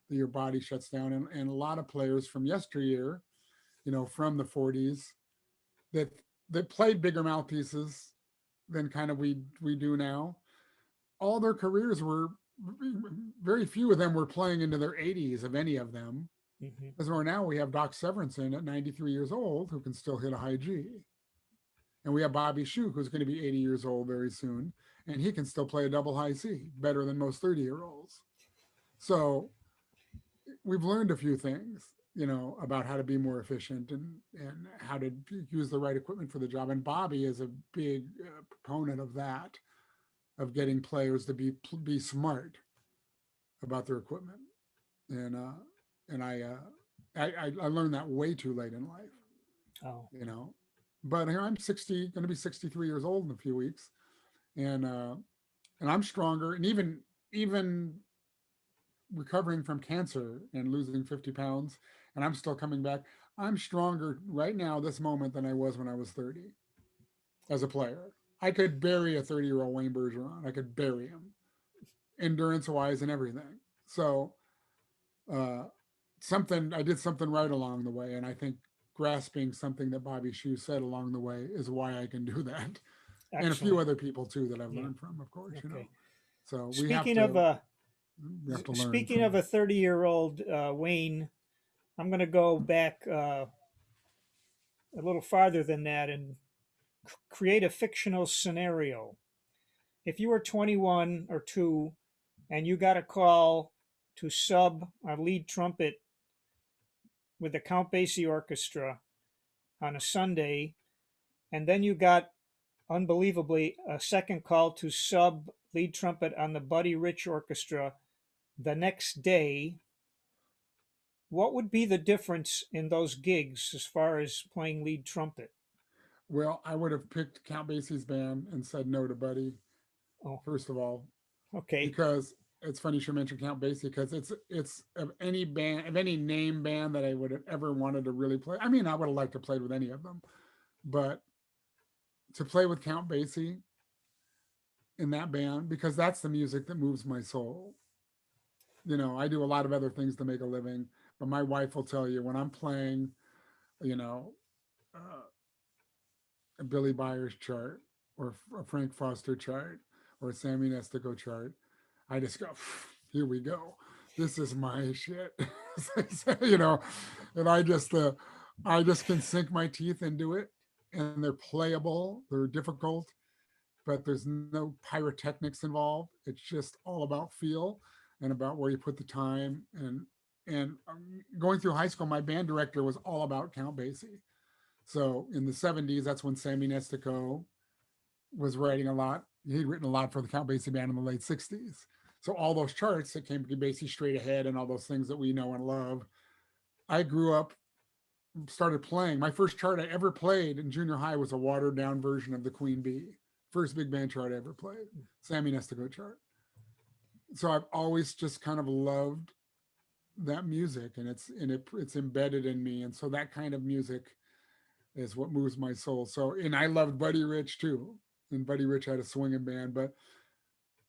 that your body shuts down. And a lot of players from yesteryear, from the 40s, that played bigger mouthpieces than kind of we do now, all their careers were, very few of them were playing into their 80s, of any of them. Hmm. As where now we have Doc Severinsen at 93 years old who can still hit a high G. And we have Bobby Shu, who's going to be 80 years old very soon, and he can still play a double high C better than most 30-year-olds. So we've learned a few things, about how to be more efficient and how to use the right equipment for the job. And Bobby is a big proponent of that, of getting players to be smart about their equipment. And uh and I uh I, I learned that way too late in life, Oh, you know. But here I'm 60, going to be 63 years old in a few weeks, and I'm stronger. And even recovering from cancer and losing 50 pounds, and I'm still coming back. I'm stronger right now, this moment, than I was when I was 30 as a player. I could bury a 30-year-old Wayne Bergeron. I could bury him, endurance wise and everything. So uh, something I did something right along the way, and I think grasping something that Bobby Shu said along the way is why I can do that, and a few excellent. other people too that I've Yeah. learned from, of course. Okay. So Speaking of a we have to learn speaking of from. a 30-year-old Wayne, I'm going to go back a little farther than that and create a fictional scenario. If you were 21 or 2 and you got a call to sub a lead trumpet with the Count Basie Orchestra on a Sunday, and then you got, unbelievably, a second call to sub lead trumpet on the Buddy Rich Orchestra the next day, what would be the difference in those gigs as far as playing lead trumpet? Well, I would have picked Count Basie's band and said no to Buddy, Oh, first of all, okay. because it's funny you should mention Count Basie because it's of any band, of any name band that I would have ever wanted to really play. I mean, I would have liked to play with any of them, but to play with Count Basie in that band, because that's the music that moves my soul. I do a lot of other things to make a living, but my wife will tell you when I'm playing, you know, uh, a Billy Byers chart or a Frank Foster chart or a Sammy Nestico chart, I just go, here we go. This is my shit. you know, and I just can sink my teeth into it, and they're playable. They're difficult, but there's no pyrotechnics involved. It's just all about feel and about where you put the time. And going through high school, my band director was all about Count Basie. So in the 70s, that's when Sammy Nestico was writing a lot. He'd written a lot for the Count Basie band in the late 60s. So all those charts that came to Basie Straight Ahead and all those things that we know and love, I grew up, started playing. My first chart I ever played in junior high was a watered down version of the Queen Bee. First big band chart I ever played, Sammy Nestico chart. So I've always just kind of loved that music, and it's embedded in me. And so that kind of music is what moves my soul. So, and I loved Buddy Rich too. And Buddy Rich had a swinging band, but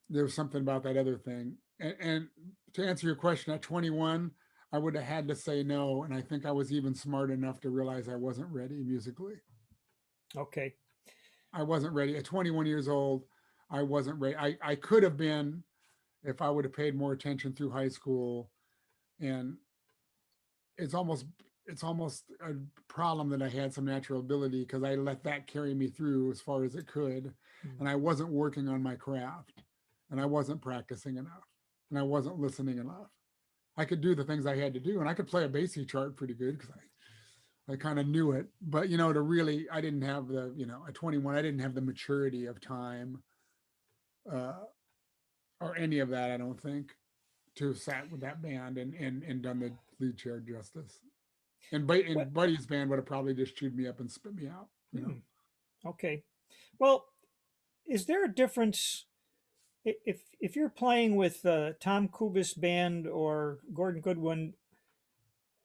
there was something about that other thing. And to answer your question, at 21, I would have had to say no. And I think I was even smart enough to realize I wasn't ready musically. Okay. I wasn't ready. At 21 years old, I wasn't ready. I could have been if I would have paid more attention through high school. And it's almost it's almost a problem that I had some natural ability because I let that carry me through as far as it could. Mm. And I wasn't working on my craft, and I wasn't practicing enough, and I wasn't listening enough. I could do the things I had to do, and I could play a Basie chart pretty good because I kind of knew it. But to really, I didn't have at 21, I didn't have the maturity of time uh, or any of that. I don't think to have sat with that band and done the lead chair justice. What? And Buddy's band would have probably just chewed me up and spit me out. Hmm. Okay. Well, is there a difference if you're playing with Tom Kubis band or Gordon Goodwin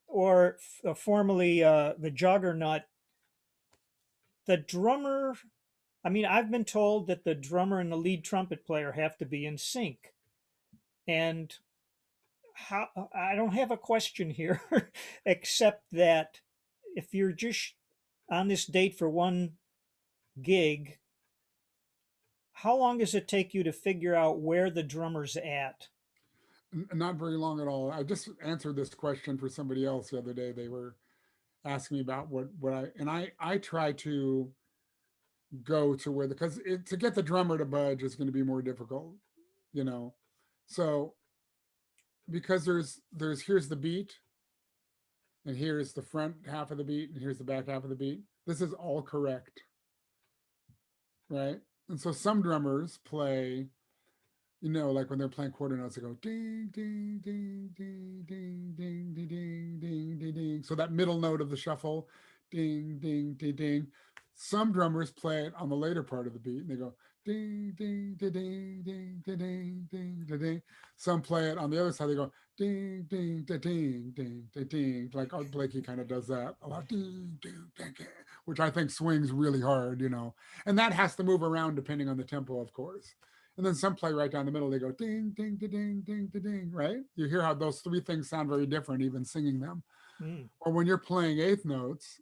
or formerly the Juggernaut? The drummer. I mean, I've been told that the drummer and the lead trumpet player have to be in sync, and how I don't have a question here, except that if you're just on this date for one gig, how long does it take you to figure out where the drummer's at? Not very long at all. I just answered this question for somebody else the other day. They were asking me about what I try to go to where because to get the drummer to budge is going to be more difficult, you know. So because there's here's the beat and here's the front half of the beat and here's the back half of the beat. This is all correct, right? And so some drummers play, like when they're playing quarter notes, they go ding, ding, ding, ding, ding, ding, ding, ding, ding, ding, ding. So that middle note of the shuffle, ding, ding, ding, ding. Some drummers play it on the later part of the beat, and they go ding, ding, ding, ding, ding, ding, ding, ding, ding, ding. Some play it on the other side. They go ding, ding, ding, ding, ding, ding, ding. Like Art Blakey kind of does that a lot, ding, ding, ding, ding, which I think swings really hard. And that has to move around depending on the tempo, of course. And then some play right down the middle. They go ding, ding, ding, ding, ding, ding, ding, right? You hear how those three things sound very different, even singing them. Mm. Or when you're playing eighth notes,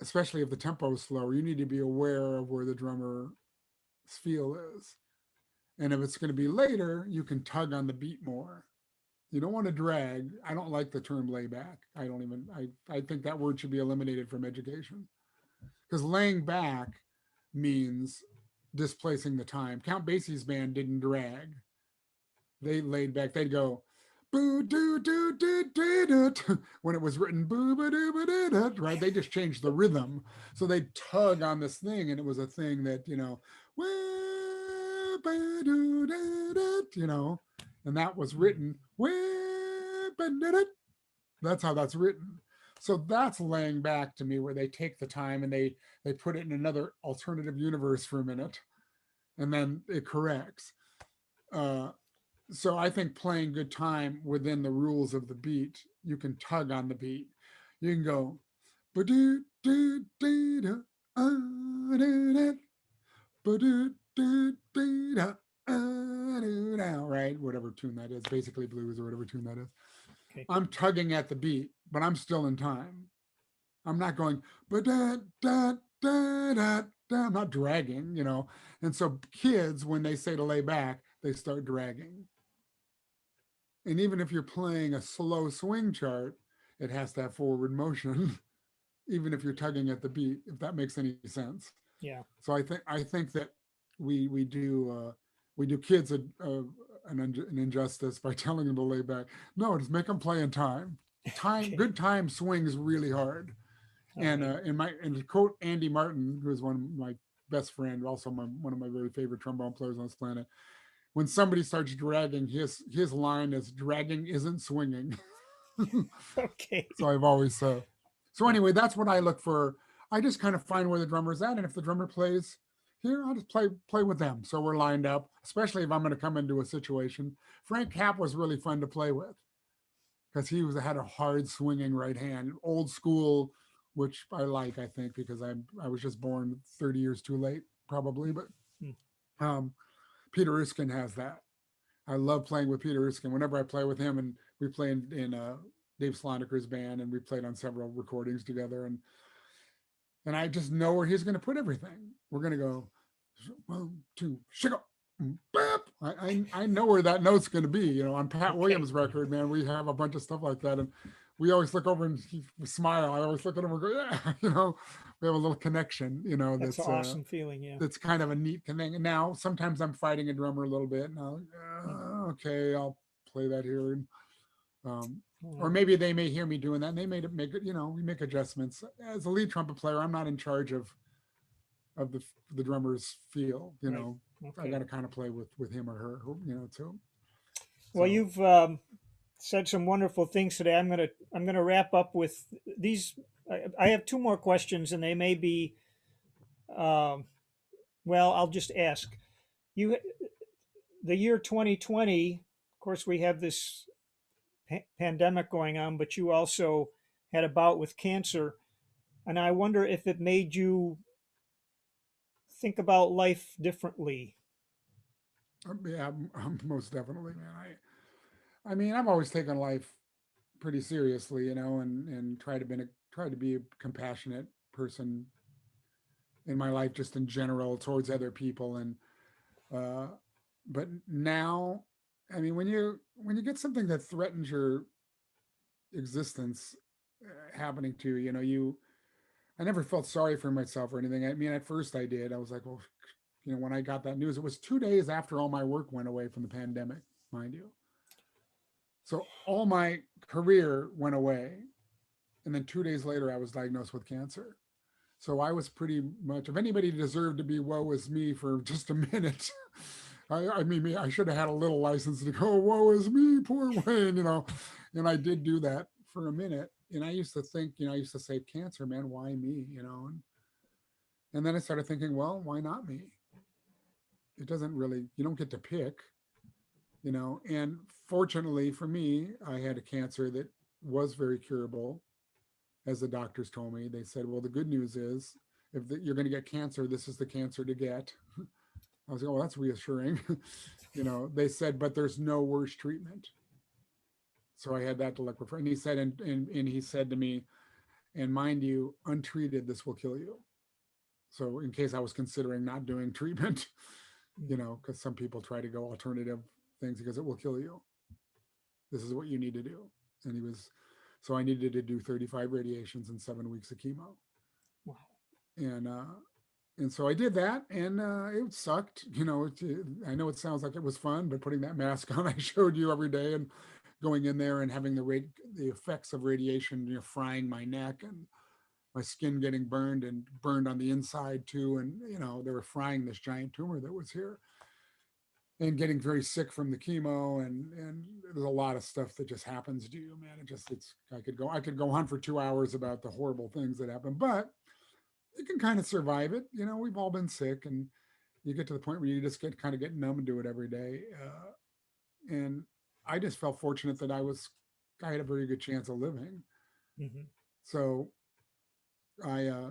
especially if the tempo is slower, you need to be aware of where the drummer's feel is. And if it's going to be later, you can tug on the beat more. You don't want to drag. I don't like the term layback. I think that word should be eliminated from education because laying back means displacing the time. Count Basie's band didn't drag. They laid back. They'd go boo doo doo doo doo doo when it was written boo ba doo ba doo doo, right? They just changed the rhythm. So they'd tug on this thing, and it was a thing that, and that was written. That's how that's written. So that's laying back to me, where they take the time and they put it in another alternative universe for a minute, and then it corrects. Uh, so I think playing good time within the rules of the beat, you can tug on the beat. You can go, ba-do, do, do, do, do, do, ba-do, do, do, do, right? Whatever tune that is, basically blues or whatever tune that is. Okay. I'm tugging at the beat, but I'm still in time. I'm not going, but da, da, da, da, da. I'm not dragging, you know. And so kids, when they say to lay back, they start dragging. And even if you're playing a slow swing chart, it has to have forward motion, even if you're tugging at the beat, if that makes any sense. Yeah. So I think that we do kids an injustice by telling them to lay back. No, just make them play in time. Time, Okay. good time swings really hard. All And right. in to quote Andy Martin, who is one of my best friend, also one of my very favorite trombone players on this planet, when somebody starts dragging, his line is dragging isn't swinging. Okay. So I've always so Yeah. anyway, that's what I look for. I just kind of find where the drummer's at, and if the drummer plays here, I'll just play with them. So we're lined up, especially if I'm going to come into a situation. Frank Capp was really fun to play with because had a hard swinging right hand, old school, which I like. I think because I was just born 30 years too late, probably. But Mm. um, Peter Erskine has that. I love playing with Peter Erskine. Whenever I play with him, and we play in Dave Sloniker's band, and we played on several recordings together, and I just know where he's going to put everything. We're going to go 1, 2, shake up. I know where that note's going to be. You know, on Pat Okay. Williams' record, man, we have a bunch of stuff like that, and we always look over and smile. I always look at him and go, yeah, you know, we have a little connection. You know, That's an awesome feeling. Yeah. that's kind of a neat thing. And now sometimes I'm fighting a drummer a little bit, and Mm. okay, I'll play that here, and All or right. maybe they may hear me doing that, and they may make it. You know, we make adjustments. As a lead trumpet player, I'm not in charge of the drummer's feel. You Right. know, I Okay. got to kind of play with him or her. You know, too. Well, So you've said some wonderful things today. I'm gonna wrap up with these. I have two more questions, and they may be. Um, well, I'll just ask you. The year 2020. Of course, we have this pandemic going on, but you also had a bout with cancer, and I wonder if it made you think about life differently. yeah, most definitely, man. I mean, I've always taken life pretty seriously, you know, and try to be a compassionate person in my life, just in general, towards other people. And uh, but now, I mean, when you get something that threatens your existence happening to you, you know, I never felt sorry for myself or anything. I mean, at first I did. I was like, well, you know, when I got that news, it was 2 days after all my work went away from the pandemic, mind you. So all my career went away, and then 2 days later, I was diagnosed with cancer. So I was pretty much, if anybody deserved to be woe is me for just a minute, I mean, I should have had a little license to go, woe is me, poor Wayne, you know. And I did do that for a minute. And I used to think, you know, I used to say, cancer, man, why me, you know? And then I started thinking, well, why not me? It doesn't really, you don't get to pick, you know. And fortunately for me, I had a cancer that was very curable, as the doctors told me. They said, well, the good news is if you're going to get cancer, this is the cancer to get. I was like, oh, that's reassuring. You know, they said, but there's no worse treatment. So I had that to look for. And he said, and he said to me, and mind you, untreated, this will kill you. So in case I was considering not doing treatment, you know, because some people try to go alternative things because it will kill you. This is what you need to do. And so I needed to do 35 radiations and 7 weeks of chemo. Wow. And so I did that, and it sucked. You know, I know it sounds like it was fun, but putting that mask on, I showed you every day, and going in there and having the effects of radiation, you know, frying my neck and my skin getting burned and burned on the inside too, and you know, they were frying this giant tumor that was here. and getting very sick from the chemo, and there's a lot of stuff that just happens to you, man. It's I could go on for 2 hours about the horrible things that happen, but you can kind of survive it. We've all been sick, and you get to the point where you just get numb to it every day. And I just felt fortunate that I had a very good chance of living. Hmm. So I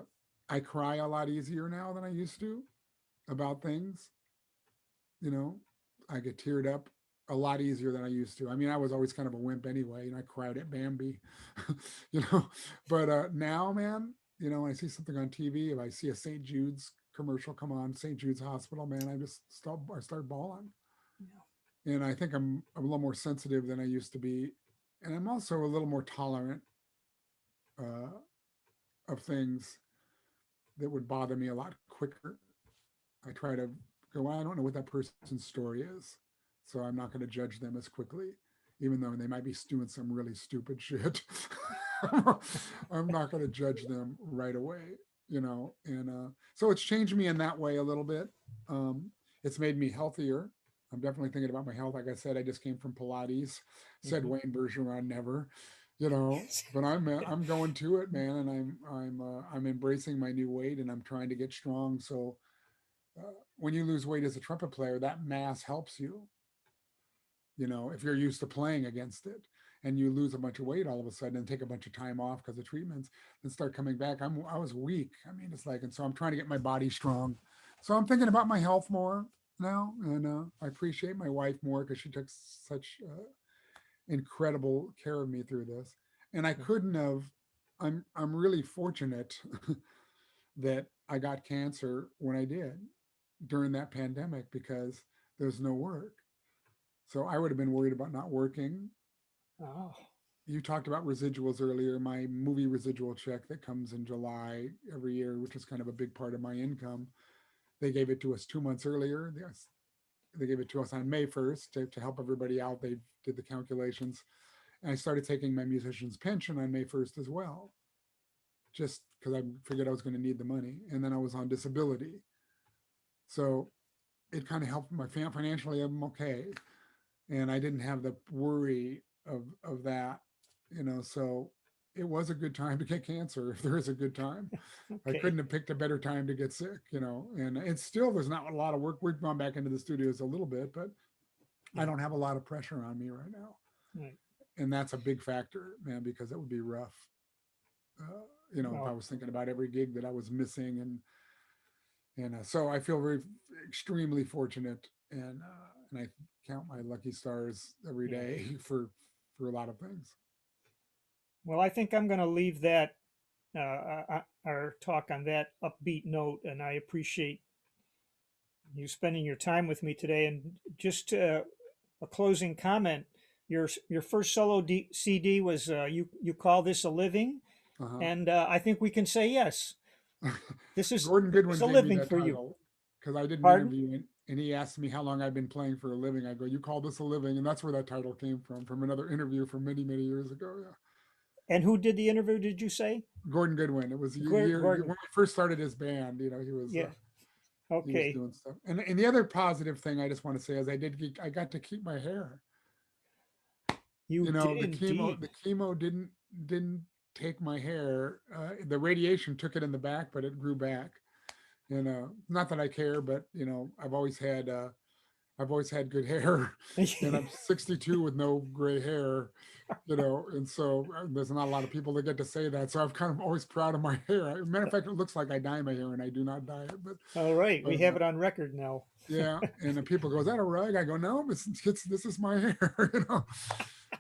I cry a lot easier now than I used to about things. You know, I get teared up a lot easier than I used to. I mean, I was always kind of a wimp anyway, and I cried at Bambi, you know. But now, man, when I see something on TV, if I see a St. Jude's commercial come on, St. Jude's Hospital, man, I start bawling. Yeah. And I think I'm a little more sensitive than I used to be, and I'm also a little more tolerant uh, of things that would bother me a lot quicker. I try to go, well, I don't know what that person's story is, so I'm not going to judge them as quickly, even though they might be doing some really stupid shit. I'm not going to judge them right away. And so it's changed me in that way a little bit. It's made me healthier. I'm definitely thinking about my health. Like I said, I just came from Pilates. Said Hmm. Wayne Bergeron never. But I'm going to it, man, and I'm embracing my new weight, and I'm trying to get strong. So when you lose weight as a trumpet player, that mass helps you. If you're used to playing against it, and you lose a bunch of weight all of a sudden and take a bunch of time off because of treatments, and start coming back. I was weak. I mean, it's like, and so I'm trying to get my body strong. So I'm thinking about my health more now, and I appreciate my wife more because she took such incredible care of me through this. And I couldn't have. I'm really fortunate that I got cancer when I did during that pandemic because there's no work. So I would have been worried about not working. Oh, You talked about residuals earlier. My movie residual check that comes in July every year, which is kind of a big part of my income, they gave it to us 2 months earlier. They gave it to us on May 1st to help everybody out. They did the calculations. And I started taking my musician's pension on May 1st as well, just because I figured I was going to need the money. And then I was on disability. So it kind of helped my financially. I'm okay. And I didn't have the worry of that, so it was a good time to get cancer if there is a good time. I okay. couldn't have picked a better time to get sick. And it's still, there's not a lot of work. We've gone back into the studios a little bit, but I Yeah. don't have a lot of pressure on me right now. Right. And that's a big factor, man, because it would be rough. If I Well, was thinking about every gig that I was missing, and so I feel very extremely fortunate, and I count my lucky stars every yeah. day for a lot of things. Well, I think I'm going to leave that our talk on that upbeat note, and I appreciate you spending your time with me today. And just a closing comment: your first solo CD was you call this a living, Uh-huh. and I think we can say yes. This is Gordon this is Goodwin a gave me living that for you. title because I did an Pardon? interview, and he asked me how long I've been playing for a living. I go, "You call this a living?" And that's where that title came from another interview from many, many years ago. Yeah. And who did the interview? Did you say Gordon Goodwin. It was a year when Gordon? we first started his band. Yeah. He was Okay. doing stuff. And the other positive thing I just want to say is I got to keep my hair. You did The chemo indeed. didn't take my hair. The radiation took it in the back, but it grew back. Not that I care, but I've always had good hair, and I'm 62 with no gray hair. And so there's not a lot of people that get to say that. So I'm kind of always proud of my hair. Matter of fact, it looks like I dye my hair, and I do not dye it. All right, we But have it on record now. yeah, and then people go, "Is that a rug?" I go, "No, this is my hair."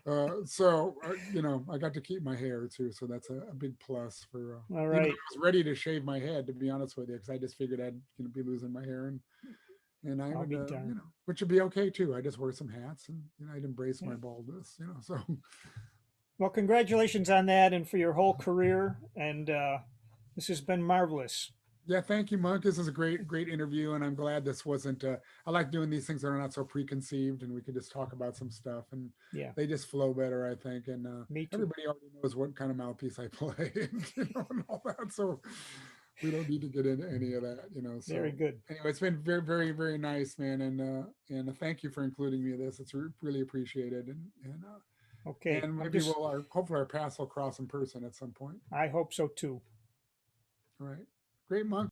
I got to keep my hair too, so that's a big plus for. All Even though right, I was ready to shave my head, to be honest with you, because I just figured I'd be losing my hair, and I I'll would, be darned. which would be okay too. I just wear some hats, and I'd embrace Yeah. my baldness. So Well, congratulations on that and for your whole career. And this has been marvelous. yeah, thank you, Monk. This is a great interview, and I'm glad this wasn't. I like doing these things that are not so preconceived, and we could just talk about some stuff, and Yeah, they just flow better, I think. And me too. everybody already knows what kind of mouthpiece I play, and all that. So we don't need to get into any of that, you know. Very So good. anyway, it's been very, very, very nice, man, and thank you for including me in this. It's really appreciated, Okay. and I'm maybe just, hopefully our paths will cross in person at some point. I hope so too. All right, great, Monk.